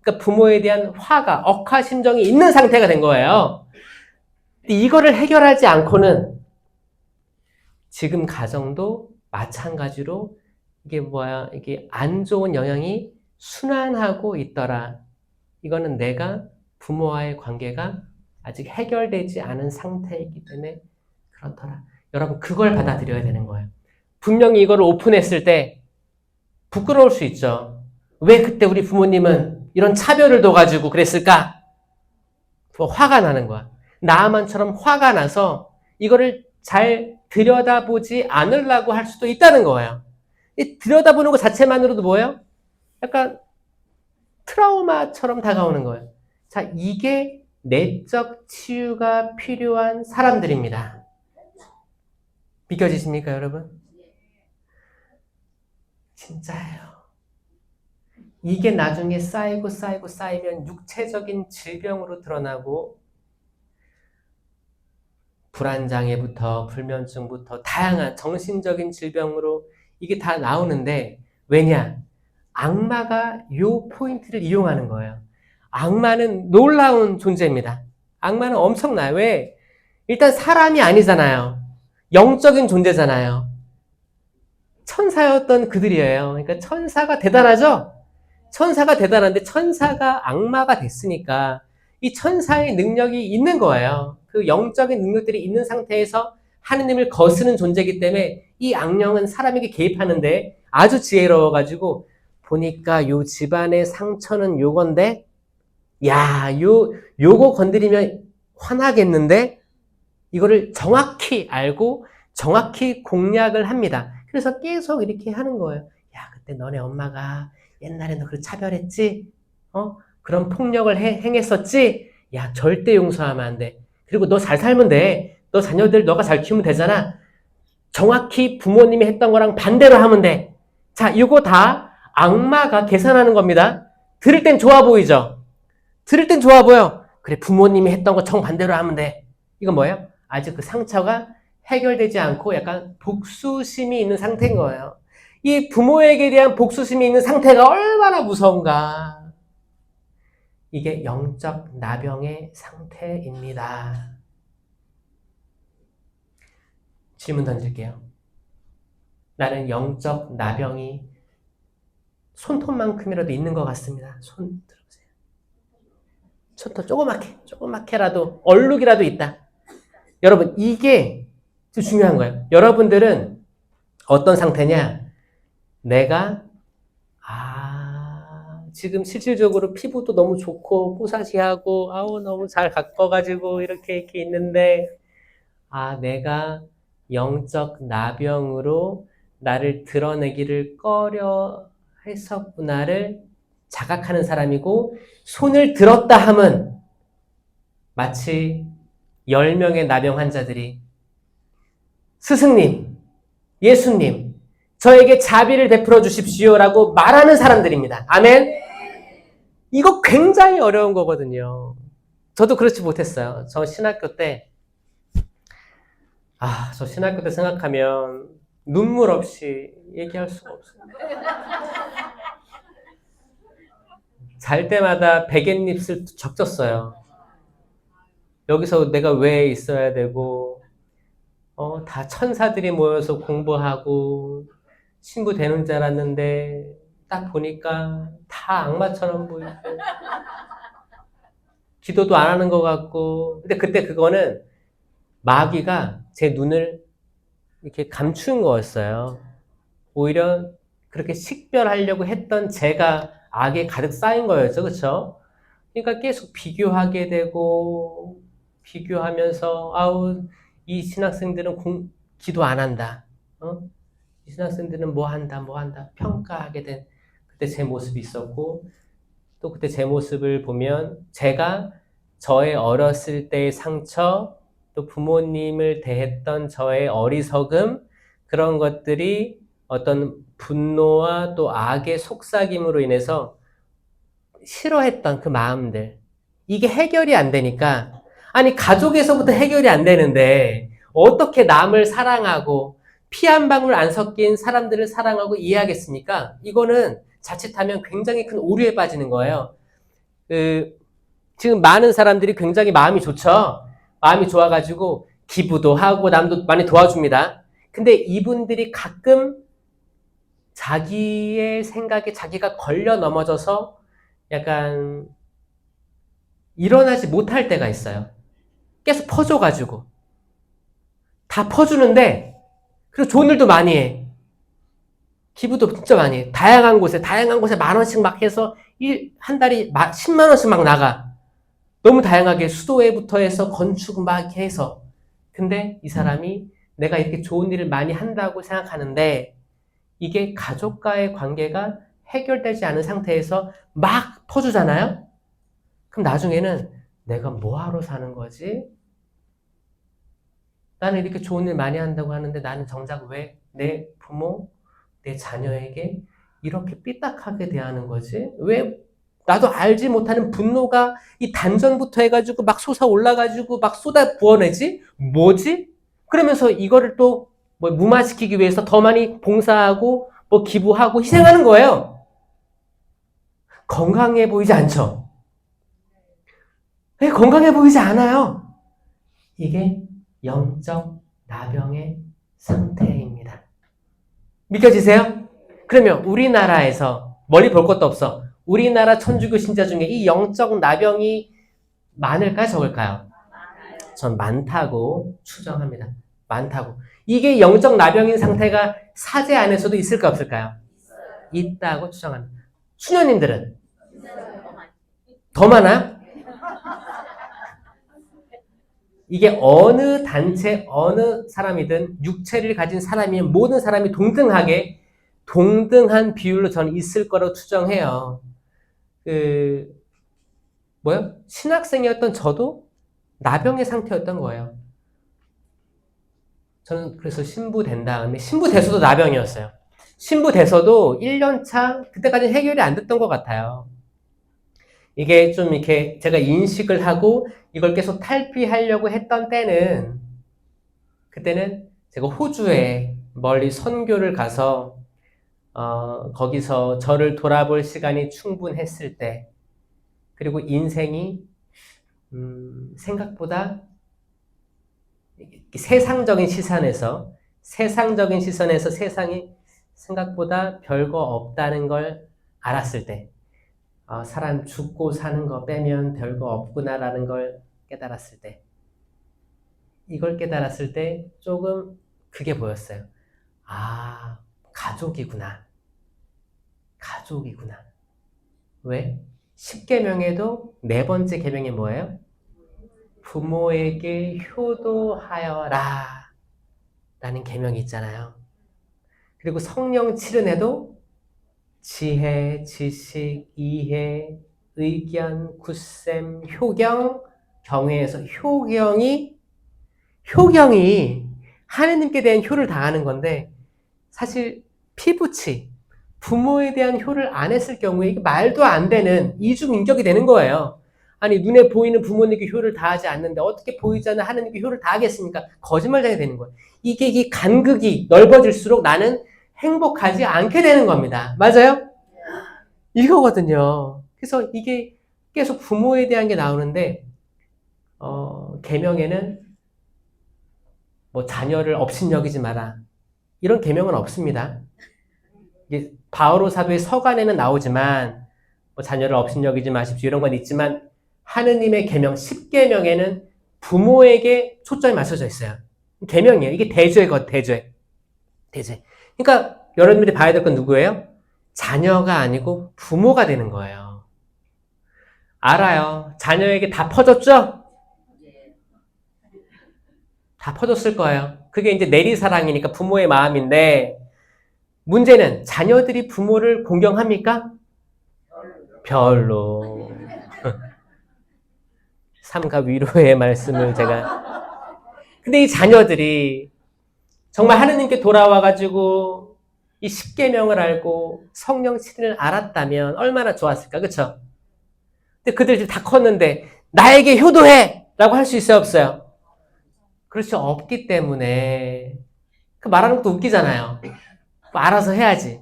그러니까 부모에 대한 화가, 억하심정이 있는 상태가 된 거예요. 근데 이거를 해결하지 않고는 지금 가정도 마찬가지로 이게 안 좋은 영향이 순환하고 있더라. 이거는 내가 부모와의 관계가 아직 해결되지 않은 상태이기 때문에 그렇더라. 여러분, 그걸 받아들여야 되는 거예요. 분명히 이걸 오픈했을 때 부끄러울 수 있죠. 왜 그때 우리 부모님은 이런 차별을 둬가지고 그랬을까? 화가 나는 거야. 나만처럼 화가 나서 이거를 잘 들여다보지 않으려고 할 수도 있다는 거예요. 이 들여다보는 것 자체만으로도 뭐예요? 약간 트라우마처럼 다가오는 거예요. 자, 이게 내적 치유가 필요한 사람들입니다. 믿겨지십니까, 여러분? 진짜예요. 이게 나중에 쌓이면 육체적인 질병으로 드러나고 불안장애부터 불면증부터 다양한 정신적인 질병으로 이게 다 나오는데 왜냐? 악마가 요 포인트를 이용하는 거예요. 악마는 놀라운 존재입니다. 악마는 엄청나요. 왜? 일단 사람이 아니잖아요. 영적인 존재잖아요. 천사였던 그들이에요. 그러니까 천사가 대단하죠? 천사가 대단한데 천사가 악마가 됐으니까 이 천사의 능력이 있는 거예요. 그 영적인 능력들이 있는 상태에서 하느님을 거스는 존재이기 때문에 이 악령은 사람에게 개입하는데 아주 지혜로워가지고 보니까 요 집안의 상처는 요건데 야, 요거 건드리면 화나겠는데 이거를 정확히 알고 정확히 공략을 합니다. 그래서 계속 이렇게 하는 거예요. 야, 그때 너네 엄마가 옛날에 너 그렇게 차별했지? 그런 폭력을 행했었지? 야, 절대 용서하면 안 돼. 그리고 너 잘 살면 돼. 너 자녀들 너가 잘 키우면 되잖아. 정확히 부모님이 했던 거랑 반대로 하면 돼. 자, 이거 다 악마가 계산하는 겁니다. 들을 땐 좋아 보이죠? 들을 땐 좋아 보여. 그래, 부모님이 했던 거 정반대로 하면 돼. 이건 뭐예요? 아직 그 상처가 해결되지 않고 약간 복수심이 있는 상태인 거예요. 이 부모에게 대한 복수심이 있는 상태가 얼마나 무서운가. 이게 영적 나병의 상태입니다. 질문 던질게요. 나는 영적 나병이 손톱만큼이라도 있는 것 같습니다. 손 들어보세요. 손톱 조그맣게라도 얼룩이라도 있다. 여러분, 이게 중요한 거예요. 여러분들은 어떤 상태냐? 내가 지금 실질적으로 피부도 너무 좋고 뽀사시하고 너무 잘 가꿔가지고 이렇게 있는데 내가 영적 나병으로 나를 드러내기를 꺼려 했었구나를 자각하는 사람이고, 손을 들었다 함은 마치 10명의 나병 환자들이 스승님, 예수님, 저에게 자비를 베풀어 주십시오라고 말하는 사람들입니다. 아멘? 이거 굉장히 어려운 거거든요. 저도 그렇지 못했어요. 저 신학교 때 생각하면 눈물 없이 얘기할 수가 없어요. 잘 때마다 베갯잎을 적졌어요. 여기서 내가 왜 있어야 되고, 다 천사들이 모여서 공부하고, 신부 되는 줄 알았는데, 딱 보니까 다 악마처럼 보이고, 기도도 안 하는 것 같고, 근데 그때 그거는 마귀가 제 눈을 이렇게 감춘 거였어요. 오히려 그렇게 식별하려고 했던 제가 악에 가득 쌓인 거였죠. 그렇죠? 그러니까 계속 비교하게 되고 비교하면서 이 신학생들은 기도 안 한다. 이 신학생들은 뭐 한다 평가하게 된 그때 제 모습이 있었고, 또 그때 제 모습을 보면 제가 저의 어렸을 때의 상처, 또 부모님을 대했던 저의 어리석음, 그런 것들이 어떤 분노와 또 악의 속삭임으로 인해서 싫어했던 그 마음들, 이게 해결이 안 되니까, 가족에서부터 해결이 안 되는데 어떻게 남을 사랑하고 피 한 방울 안 섞인 사람들을 사랑하고 이해하겠습니까? 이거는 자칫하면 굉장히 큰 오류에 빠지는 거예요. 지금 많은 사람들이 굉장히 마음이 좋죠? 마음이 좋아가지고 기부도 하고 남도 많이 도와줍니다. 근데 이분들이 가끔 자기의 생각에 자기가 걸려 넘어져서 약간 일어나지 못할 때가 있어요. 계속 퍼줘가지고. 다 퍼주는데, 그리고 좋은 일도 많이 해. 기부도 진짜 많이 해. 다양한 곳에 10,000원씩 막 해서 한 달에 100,000원씩 막 나가. 너무 다양하게 수도회부터 해서 건축 막 해서. 근데 이 사람이 내가 이렇게 좋은 일을 많이 한다고 생각하는데 이게 가족과의 관계가 해결되지 않은 상태에서 막 퍼주잖아요? 그럼 나중에는 내가 뭐하러 사는 거지? 나는 이렇게 좋은 일 많이 한다고 하는데 나는 정작 왜 내 부모, 내 자녀에게 이렇게 삐딱하게 대하는 거지? 왜 나도 알지 못하는 분노가 이 단전부터 해가지고 막 솟아 올라가지고 막 쏟아 부어내지? 뭐지? 그러면서 이거를 또 무마시키기 위해서 더 많이 봉사하고 기부하고 희생하는 거예요. 건강해 보이지 않죠? 건강해 보이지 않아요. 이게 영적 나병의 상태입니다. 믿겨지세요? 그러면 우리나라에서 멀리 볼 것도 없어. 우리나라 천주교 신자 중에 이 영적 나병이 많을까요? 적을까요? 전 많다고 추정합니다. 많다고. 이게 영적 나병인 상태가 사제 안에서도 있을까 없을까요? 있다고 추정합니다. 수녀님들은 더 많아요? 이게 어느 단체, 어느 사람이든 육체를 가진 사람이면 모든 사람이 동등한 비율로 저는 있을 거라고 추정해요. 신학생이었던 저도 나병의 상태였던 거예요. 저는 그래서 신부 된 다음에, 신부 돼서도 나병이었어요. 신부 돼서도 1년차, 그때까지는 해결이 안 됐던 것 같아요. 이게 좀 이렇게 제가 인식을 하고 이걸 계속 탈피하려고 했던 때는, 그때는 제가 호주에 멀리 선교를 가서 거기서 저를 돌아볼 시간이 충분했을 때, 그리고 인생이 생각보다 세상적인 시선에서 세상이 생각보다 별거 없다는 걸 알았을 때, 사람 죽고 사는 거 빼면 별거 없구나라는 걸 깨달았을 때, 이걸 깨달았을 때 조금 그게 보였어요. 아, 가족이구나. 왜? 10계명에도 네 번째 계명이 뭐예요? 부모에게 효도하여라 라는 계명이 있잖아요. 그리고 성령 칠은에도 지혜, 지식, 이해, 의견, 굳셈, 효경, 경외에서 효경이 하느님께 대한 효를 다하는 건데, 사실 피부치, 부모에 대한 효를 안 했을 경우에 이게 말도 안 되는 이중인격이 되는 거예요. 아니, 눈에 보이는 부모님께 효를 다하지 않는데 어떻게 보이지 않는 하느님께 효를 다하겠습니까? 거짓말장이 되는 거예요. 이게 간극이 넓어질수록 나는 행복하지 않게 되는 겁니다. 맞아요? 이거거든요. 그래서 이게 계속 부모에 대한 게 나오는데, 계명에는 뭐 자녀를 업신여기지 마라, 이런 계명은 없습니다. 이게 바오로 사도의 서간에는 나오지만 뭐 자녀를 업신여기지 마십시오 이런 건 있지만, 하느님의 계명 10계명에는 부모에게 초점이 맞춰져 있어요. 계명이에요. 이게 대죄거든. 대죄. 그러니까 여러분들이 봐야 될 건 누구예요? 자녀가 아니고 부모가 되는 거예요. 알아요. 자녀에게 다 퍼졌죠? 다 퍼졌을 거예요. 그게 이제 내리사랑이니까 부모의 마음인데, 문제는 자녀들이 부모를 공경합니까? 별로. 삼가 위로의 말씀을 제가. 근데 이 자녀들이 정말 하느님께 돌아와가지고 이 10계명을 알고 성령 칠인을 알았다면 얼마나 좋았을까, 그쵸? 근데 그들이 다 컸는데 나에게 효도해! 라고 할 수 있어요, 없어요? 그렇죠, 없기 때문에. 그 말하는 것도 웃기잖아요. 알아서 해야지.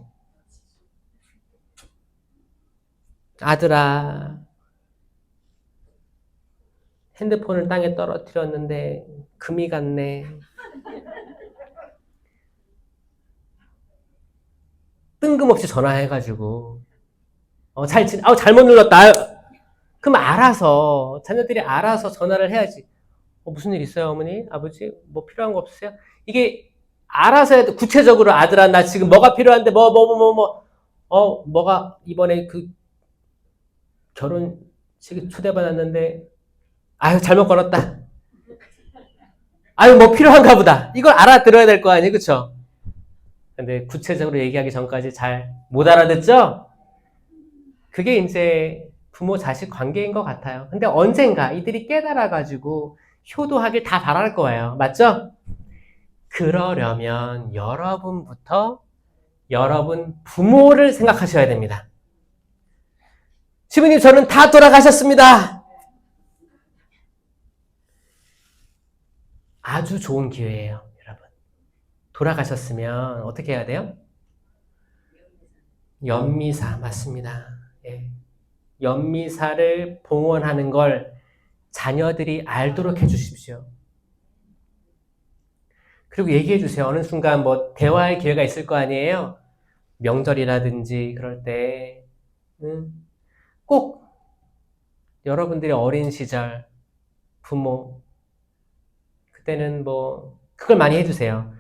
아들아, 핸드폰을 땅에 떨어뜨렸는데 금이 갔네. 뜬금없이 전화해가지고 잘못 눌렀다. 그럼 자녀들이 알아서 전화를 해야지. 무슨 일 있어요, 어머니? 아버지? 뭐 필요한 거 없으세요? 이게 알아서 해야 돼. 구체적으로, 아들아, 나 지금 뭐가 필요한데, 뭐가 이번에 그 결혼식에 초대받았는데, 아유, 잘못 걸었다. 아유, 뭐 필요한가 보다. 이걸 알아들어야 될 거 아니에요, 그쵸? 근데 구체적으로 얘기하기 전까지 잘 못 알아듣죠? 그게 이제 부모 자식 관계인 것 같아요. 근데 언젠가 이들이 깨달아가지고 효도하길 다 바랄 거예요. 맞죠? 그러려면 여러분부터 여러분 부모를 생각하셔야 됩니다. 시부님, 저는 다 돌아가셨습니다. 아주 좋은 기회예요, 여러분. 돌아가셨으면 어떻게 해야 돼요? 연미사, 맞습니다. 예. 연미사를 봉헌하는 걸 자녀들이 알도록 해주십시오. 그리고 얘기해 주세요. 어느 순간 뭐 대화할 기회가 있을 거 아니에요? 명절이라든지 그럴 때 꼭 여러분들의 어린 시절 부모 그때는 뭐 그걸 많이 해주세요.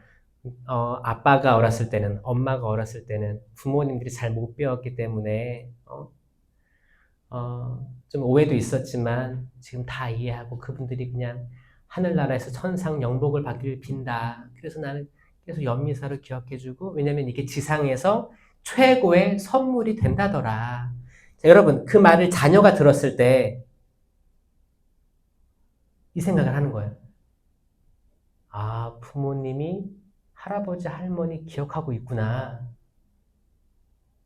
아빠가 어렸을 때는 엄마가 어렸을 때는 부모님들이 잘 못 배웠기 때문에 좀 오해도 있었지만 지금 다 이해하고 그분들이 그냥 하늘나라에서 천상 영복을 받기를 빈다. 그래서 나는 계속 연미사를 기억해주고 왜냐면 이게 지상에서 최고의 선물이 된다더라. 자, 여러분 그 말을 자녀가 들었을 때 이 생각을 하는 거예요. 아, 부모님이 할아버지 할머니 기억하고 있구나.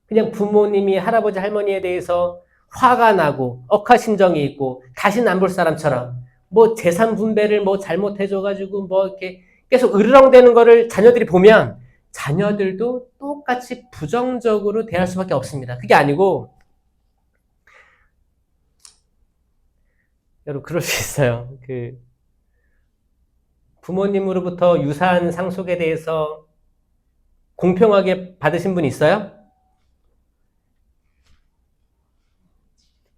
그냥 부모님이 할아버지 할머니에 대해서 화가 나고 억하심정이 있고 다시는 안 볼 사람처럼 뭐 재산 분배를 뭐 잘못해줘가지고 뭐 이렇게 계속 으르렁대는 거를 자녀들이 보면 자녀들도 똑같이 부정적으로 대할 수밖에 없습니다. 그게 아니고 여러분 그럴 수 있어요. 부모님으로부터 유산 상속에 대해서 공평하게 받으신 분 있어요?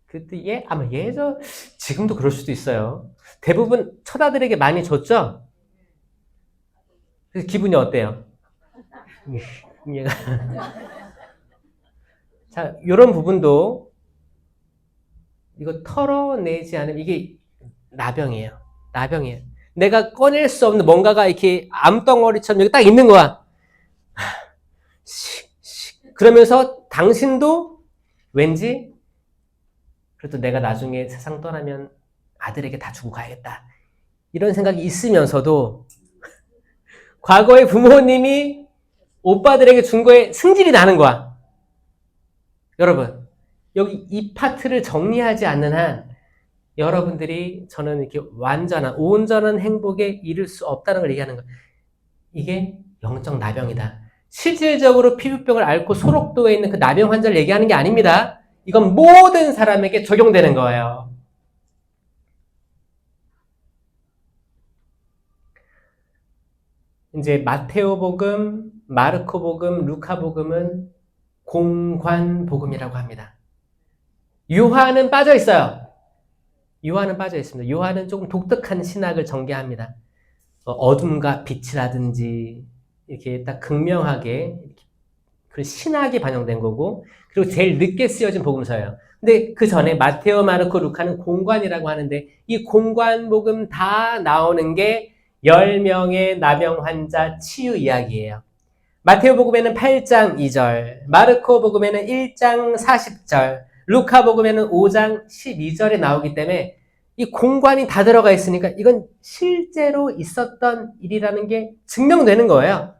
그때 아마 지금도 그럴 수도 있어요. 대부분 처자들에게 많이 줬죠? 그래서 기분이 어때요? 자, 이런 부분도 이거 털어내지 않으면 이게 나병이에요. 나병이에요. 내가 꺼낼 수 없는 뭔가가 이렇게 암덩어리처럼 여기 딱 있는 거야. 그러면서 당신도 왠지 그래도 내가 나중에 세상 떠나면 아들에게 다 주고 가야겠다. 이런 생각이 있으면서도 과거에 부모님이 오빠들에게 준 거에 승질이 나는 거야. 여러분, 여기 이 파트를 정리하지 않는 한 여러분들이 저는 이렇게 온전한 행복에 이를 수 없다는 걸 얘기하는 거예요. 이게 영적 나병이다. 실질적으로 피부병을 앓고 소록도에 있는 그 나병 환자를 얘기하는 게 아닙니다. 이건 모든 사람에게 적용되는 거예요. 이제 마테오복음, 마르코복음, 루카복음은 공관복음이라고 합니다. 요한은 빠져 있어요. 요한은 빠져 있습니다. 요한은 조금 독특한 신학을 전개합니다. 어둠과 빛이라든지 이렇게 딱 극명하게 그 신학이 반영된 거고 그리고 제일 늦게 쓰여진 복음서예요. 근데 그 전에 마테오, 마르코, 루카는 공관이라고 하는데 이 공관복음 다 나오는 게 10명의 나병 환자 치유 이야기예요. 마테오 복음에는 8장 2절, 마르코 복음에는 1장 40절, 루카 복음에는 5장 12절에 나오기 때문에 이 공관이 다 들어가 있으니까 이건 실제로 있었던 일이라는 게 증명되는 거예요.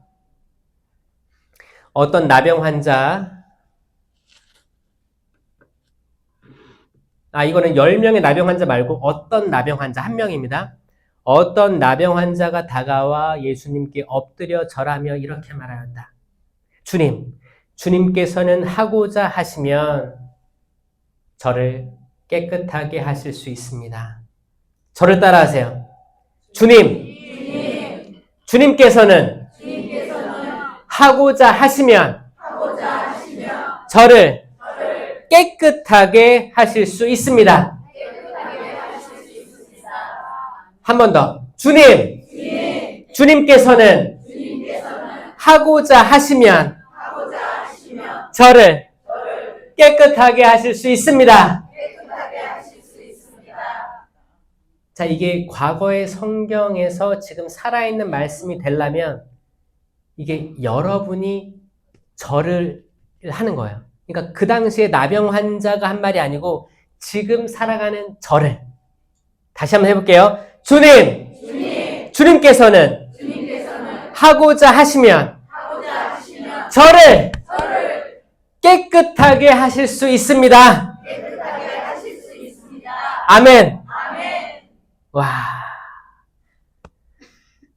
어떤 나병 환자, 이거는 10명의 나병 환자 말고 어떤 나병 환자 한 명입니다. 어떤 나병 환자가 다가와 예수님께 엎드려 절하며 이렇게 말하였다. 주님께서는 하고자 하시면 저를 깨끗하게 하실 수 있습니다. 저를 따라하세요. 주님께서는 하고자 하시면 저를 깨끗하게 하실 수 있습니다. 한 번 더. 주님께서는 하고자 하시면 저를 깨끗하게 하실 수 있습니다. 자, 이게 과거의 성경에서 지금 살아있는 말씀이 되려면 이게 여러분이 절을 하는 거예요. 그러니까 그 당시에 나병 환자가 한 말이 아니고 지금 살아가는 저를 다시 한번 해볼게요. 주님께서는 하고자 하시면 저를 깨끗하게 하실 수 있습니다. 아멘. 와.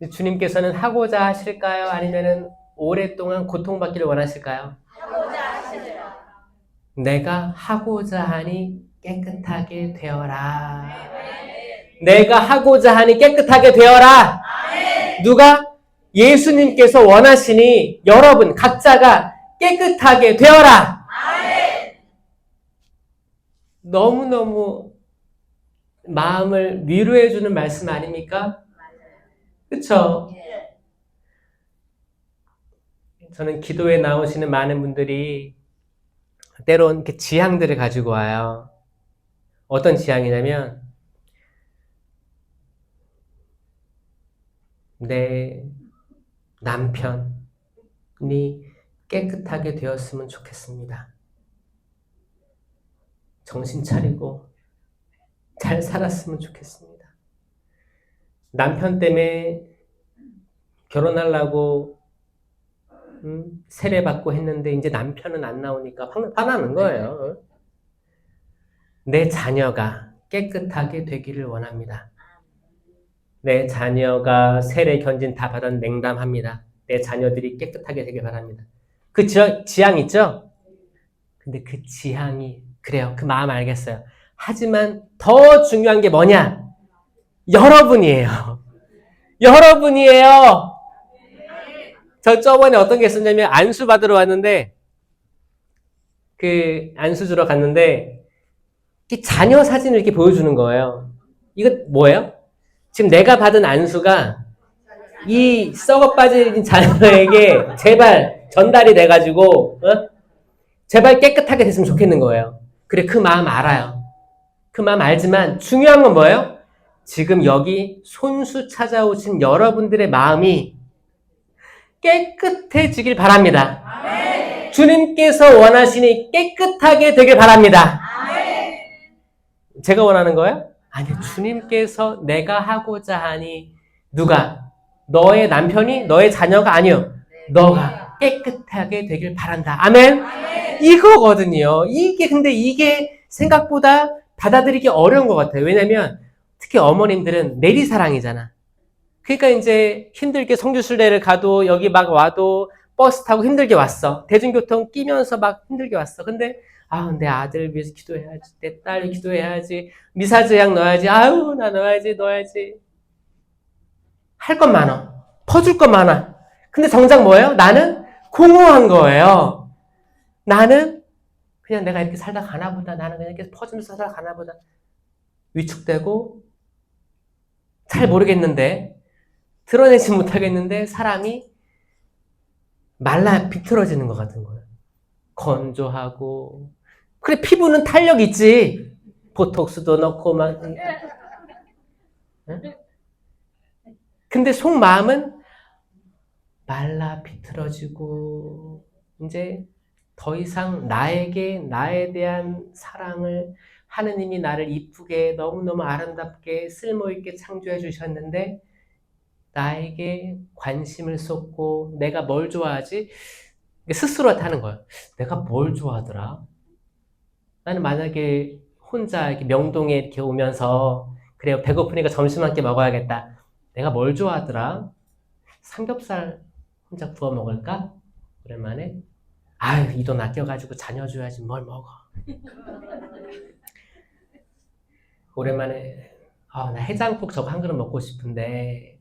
주님께서는 하고자 하실까요? 아니면은 오랫동안 고통받기를 원하실까요? 하고자 하시죠. 내가 하고자 하니 깨끗하게 되어라. 내가 하고자 하니 깨끗하게 되어라. 누가? 예수님께서 원하시니 여러분 각자가 깨끗하게 되어라. 너무너무 마음을 위로해주는 말씀 아닙니까? 그쵸? 저는 기도에 나오시는 많은 분들이 때론 이렇게 지향들을 가지고 와요. 어떤 지향이냐면 내 남편이 깨끗하게 되었으면 좋겠습니다. 정신 차리고 잘 살았으면 좋겠습니다. 남편 때문에 결혼하려고 세례받고 했는데 이제 남편은 안 나오니까 화나는 거예요. 내 자녀가 깨끗하게 되기를 원합니다. 내 자녀가 세례 견진 다 받은 냉담합니다. 내 자녀들이 깨끗하게 되길 바랍니다. 그 지향 있죠? 근데 그 지향이 그래요. 그 마음 알겠어요. 하지만 더 중요한 게 뭐냐? 여러분이에요. 여러분이에요. 저 저번에 어떤 게 있었냐면 안수 받으러 왔는데 그 안수 주러 갔는데 자녀 사진을 이렇게 보여주는 거예요. 이거 뭐예요? 지금 내가 받은 안수가 이 썩어 빠진 자녀에게 제발 전달이 돼가지고 제발 깨끗하게 됐으면 좋겠는 거예요. 그래 그 마음 알아요. 그 마음 알지만 중요한 건 뭐예요? 지금 여기 손수 찾아오신 여러분들의 마음이 깨끗해지길 바랍니다. 아멘. 주님께서 원하시니 깨끗하게 되길 바랍니다. 아멘. 제가 원하는 거예요? 아니요. 주님께서 내가 하고자 하니 누가? 너의 남편이? 너의 자녀가? 아니요. 너가 깨끗하게 되길 바란다. 아멘. 아멘. 이거거든요. 근데 이게 생각보다 받아들이기 어려운 것 같아요. 왜냐면 특히 어머님들은 내리사랑이잖아. 그러니까 이제 힘들게 성주순례를 가도 여기 막 와도 버스 타고 힘들게 왔어. 대중교통 끼면서 막 힘들게 왔어. 근데 내 아들 위해서 기도해야지. 내 딸 기도해야지. 미사제약 넣어야지. 나 넣어야지. 할 것 많아. 퍼줄 것 많아. 근데 정작 뭐예요? 나는 공허한 거예요. 나는 그냥 내가 이렇게 살다 가나 보다. 나는 그냥 이렇게 퍼주면서 살다 가나 보다. 위축되고 잘 모르겠는데 드러내지 못하겠는데 사람이 말라 비틀어지는 것 같은 거예요. 건조하고 그래 피부는 탄력 있지. 보톡스도 넣고 막 응? 근데 속마음은 말라 비틀어지고 이제 더 이상 나에 대한 사랑을 하느님이 나를 이쁘게 너무너무 아름답게 쓸모있게 창조해 주셨는데 나에게 관심을 쏟고 내가 뭘 좋아하지? 스스로한테 하는 거예요. 내가 뭘 좋아하더라? 나는 만약에 혼자 이렇게 명동에 이렇게 오면서 그래요. 배고프니까 점심 한 끼 먹어야겠다. 내가 뭘 좋아하더라? 삼겹살 혼자 구워 먹을까? 오랜만에. 이 돈 아껴가지고 자녀 줘야지 뭘 먹어. 오랜만에 나 해장국 저거 한 그릇 먹고 싶은데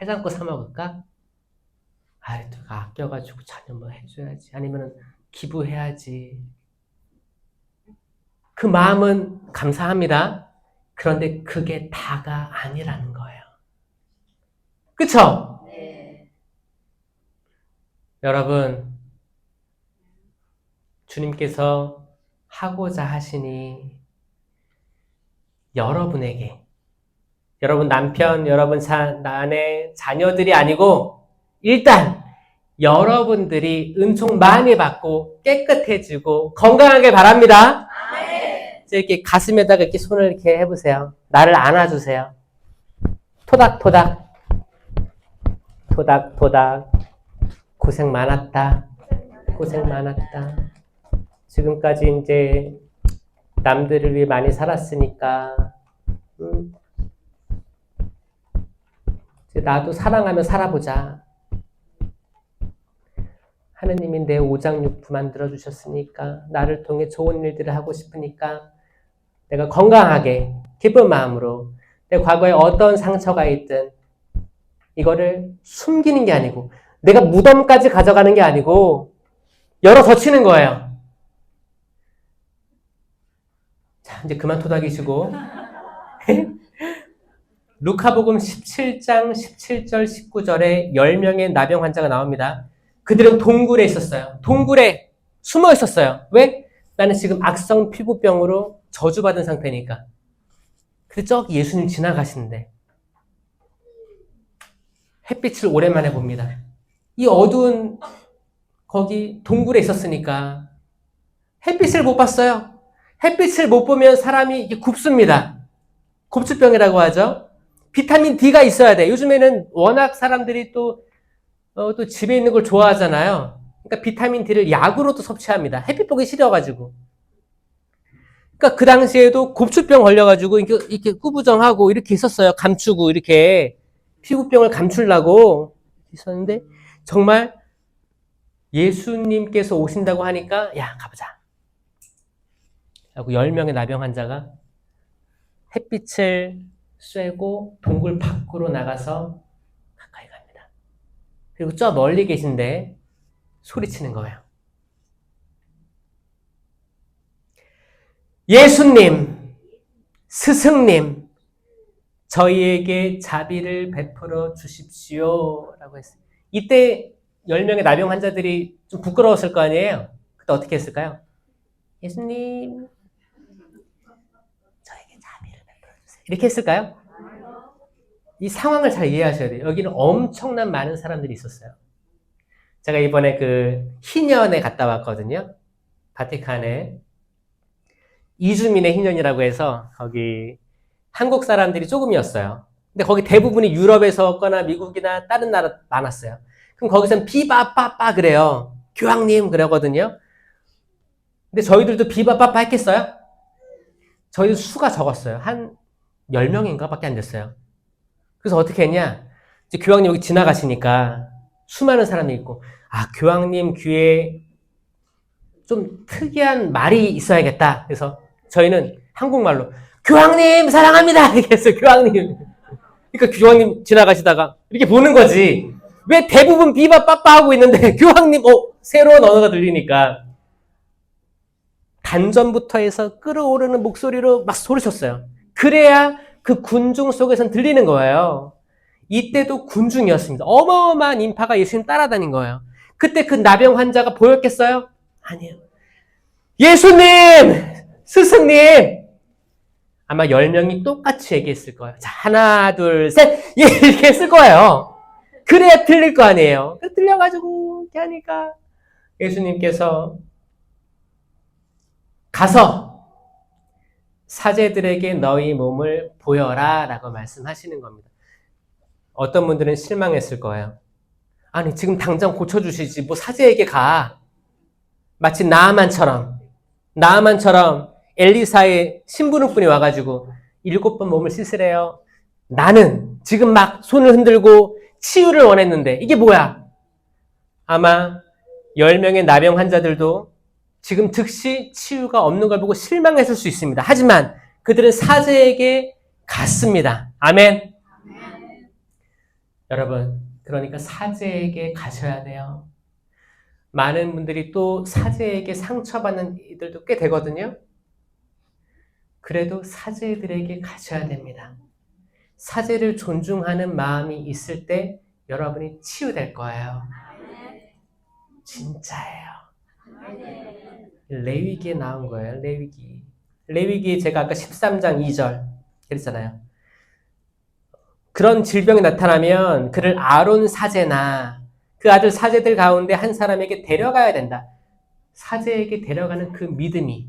해장국 사 먹을까? 누가 아껴가지고 자녀 뭐 해줘야지. 아니면은 기부해야지. 그 마음은 감사합니다. 그런데 그게 다가 아니라는 거예요. 그쵸? 네. 여러분, 주님께서 하고자 하시니 여러분에게, 여러분 남편, 여러분 아내, 자녀들이 아니고 일단 여러분들이 은총 많이 받고 깨끗해지고 건강하게 바랍니다. 이렇게 가슴에다가 이렇게 손을 이렇게 해보세요. 나를 안아주세요. 토닥토닥. 토닥토닥. 고생 많았다. 고생 많았다. 지금까지 이제 남들을 위해 많이 살았으니까 이제 나도 사랑하며 살아보자. 하느님이 내 오장육부 만들어주셨으니까 나를 통해 좋은 일들을 하고 싶으니까 내가 건강하게 기쁜 마음으로 내 과거에 어떤 상처가 있든 이거를 숨기는 게 아니고 내가 무덤까지 가져가는 게 아니고 열어 젖히는 거예요. 자, 이제 그만 토닥이시고 루카복음 17장 17절 19절에 10명의 나병 환자가 나옵니다. 그들은 동굴에 있었어요. 동굴에 숨어 있었어요. 왜? 나는 지금 악성 피부병으로 저주받은 상태니까. 근데 저기 예수님 지나가시는데 햇빛을 오랜만에 봅니다. 이 어두운 거기 동굴에 있었으니까 햇빛을 못 봤어요. 햇빛을 못 보면 사람이 이게 굽습니다. 곱추병이라고 하죠. 비타민 D가 있어야 돼. 요즘에는 워낙 사람들이 또 집에 있는 걸 좋아하잖아요. 그러니까 비타민 D를 약으로도 섭취합니다. 햇빛 보기 싫어가지고. 그러니까 그 당시에도 곱추병 걸려가지고 이렇게 꾸부정하고 이렇게 있었어요. 감추고 이렇게 피부병을 감추려고 있었는데 정말 예수님께서 오신다고 하니까 야 가보자. 하고 10명의 나병 환자가 햇빛을 쐬고 동굴 밖으로 나가서 가까이 갑니다. 그리고 저 멀리 계신데 소리치는 거예요. 예수님, 스승님, 저희에게 자비를 베풀어 주십시오. 라고 했어요. 이때 10명의 나병 환자들이 좀 부끄러웠을 거 아니에요? 그때 어떻게 했을까요? 예수님, 저에게 자비를 베풀어 주세요. 이렇게 했을까요? 이 상황을 잘 이해하셔야 돼요. 여기는 엄청난 많은 사람들이 있었어요. 제가 이번에 그 희년에 갔다 왔거든요. 바티칸에. 이주민의 희년이라고 해서 거기 한국 사람들이 조금이었어요. 근데 거기 대부분이 유럽에서 왔거나 미국이나 다른 나라 많았어요. 그럼 거기서는 비바빠빠 그래요. 교황님 그러거든요. 근데 저희들도 비바빠빠 했겠어요? 저희도 수가 적었어요. 한 10명인가 밖에 안 됐어요. 그래서 어떻게 했냐? 이제 교황님 여기 지나가시니까 수많은 사람이 있고, 아, 교황님 귀에 좀 특이한 말이 있어야겠다. 그래서 저희는 한국말로 교황님 사랑합니다 이렇게 했어요. 교황님. 그러니까 교황님 지나가시다가 이렇게 보는 거지. 왜 대부분 비바 빠빠 하고 있는데 교황님 새로운 언어가 들리니까 단전부터 해서 끌어오르는 목소리로 막 소리쳤어요. 그래야 그 군중 속에선 들리는 거예요. 이때도 군중이었습니다. 어마어마한 인파가 예수님 따라다닌 거예요. 그때 그 나병 환자가 보였겠어요? 아니에요. 예수님! 스승님! 아마 10명이 똑같이 얘기했을 거예요. 자, 하나, 둘, 셋! 이렇게 했을 거예요. 그래야 들릴 거 아니에요. 들려가지고 이렇게 하니까 예수님께서 가서 사제들에게 너희 몸을 보여라 라고 말씀하시는 겁니다. 어떤 분들은 실망했을 거예요. 아니 지금 당장 고쳐주시지 뭐 사제에게 가. 마치 나아만처럼 엘리사의 심부름꾼이 와가지고 7번 몸을 씻으래요. 나는 지금 막 손을 흔들고 치유를 원했는데 이게 뭐야? 아마 10명의 나병 환자들도 지금 즉시 치유가 없는 걸 보고 실망했을 수 있습니다. 하지만 그들은 사제에게 갔습니다. 아멘. 여러분, 그러니까 사제에게 가셔야 돼요. 많은 분들이 또 사제에게 상처받는 이들도 꽤 되거든요. 그래도 사제들에게 가셔야 됩니다. 사제를 존중하는 마음이 있을 때 여러분이 치유될 거예요. 진짜예요. 레위기에 나온 거예요. 레위기에 제가 아까 13장 2절 그랬잖아요. 그런 질병이 나타나면 그를 아론 사제나 그 아들 사제들 가운데 한 사람에게 데려가야 된다. 사제에게 데려가는 그 믿음이,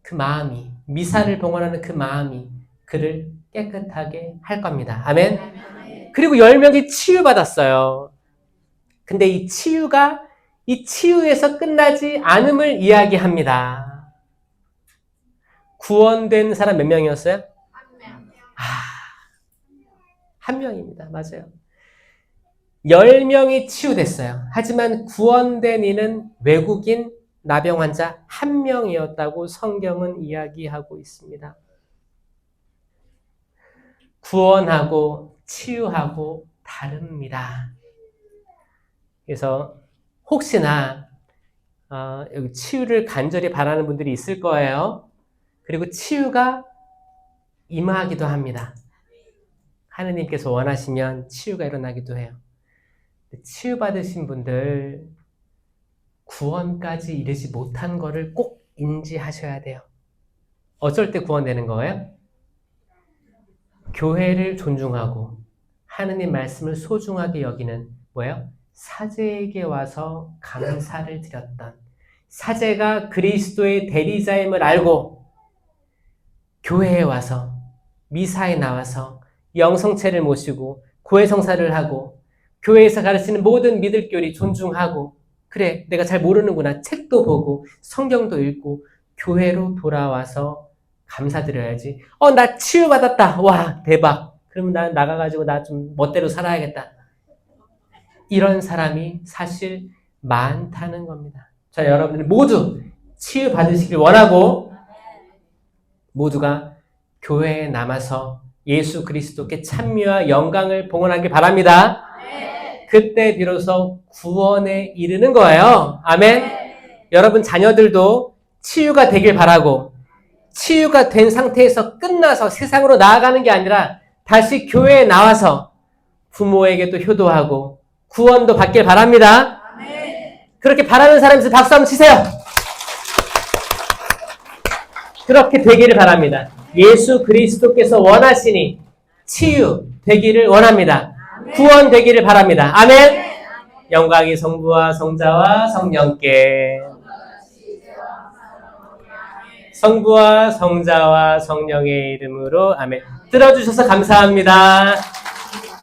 그 마음이, 미사를 봉헌하는 그 마음이 그를 깨끗하게 할 겁니다. 아멘? 그리고 10명이 치유받았어요. 근데 이 치유가 이 치유에서 끝나지 않음을 이야기합니다. 구원된 사람 몇 명이었어요? 한 명입니다. 맞아요. 10명이 치유됐어요. 하지만 구원된 이는 외국인 나병 환자 1명이었다고 성경은 이야기하고 있습니다. 구원하고 치유하고 다릅니다. 그래서 혹시나 여기 치유를 간절히 바라는 분들이 있을 거예요. 그리고 치유가 임하기도 합니다. 하느님께서 원하시면 치유가 일어나기도 해요. 치유받으신 분들 구원까지 이르지 못한 거를 꼭 인지하셔야 돼요. 어쩔 때 구원되는 거예요? 교회를 존중하고 하느님 말씀을 소중하게 여기는 뭐예요? 사제에게 와서 감사를 드렸던, 사제가 그리스도의 대리자임을 알고 교회에 와서 미사에 나와서 영성체를 모시고 고해성사를 하고 교회에서 가르치는 모든 믿을교리 존중하고, 그래 내가 잘 모르는구나, 책도 보고 성경도 읽고 교회로 돌아와서 감사드려야지. 나 치유받았다. 와 대박. 그러면 나 나가가지고 나 좀 멋대로 살아야겠다. 이런 사람이 사실 많다는 겁니다. 자, 여러분들 모두 치유받으시길 원하고 모두가 교회에 남아서 예수 그리스도께 찬미와 영광을 봉헌하길 바랍니다. 그때 비로소 구원에 이르는 거예요. 아멘. 여러분 자녀들도 치유가 되길 바라고, 치유가 된 상태에서 끝나서 세상으로 나아가는 게 아니라 다시 교회에 나와서 부모에게도 효도하고 구원도 받길 바랍니다. 그렇게 바라는 사람 있으면 박수 한번 치세요. 그렇게 되기를 바랍니다. 예수 그리스도께서 원하시니 치유 되기를 원합니다. 구원 되기를 바랍니다. 아멘. 영광이 성부와 성자와 성령께, 성부와 성자와 성령의 이름으로 아멘. 들어주셔서 감사합니다.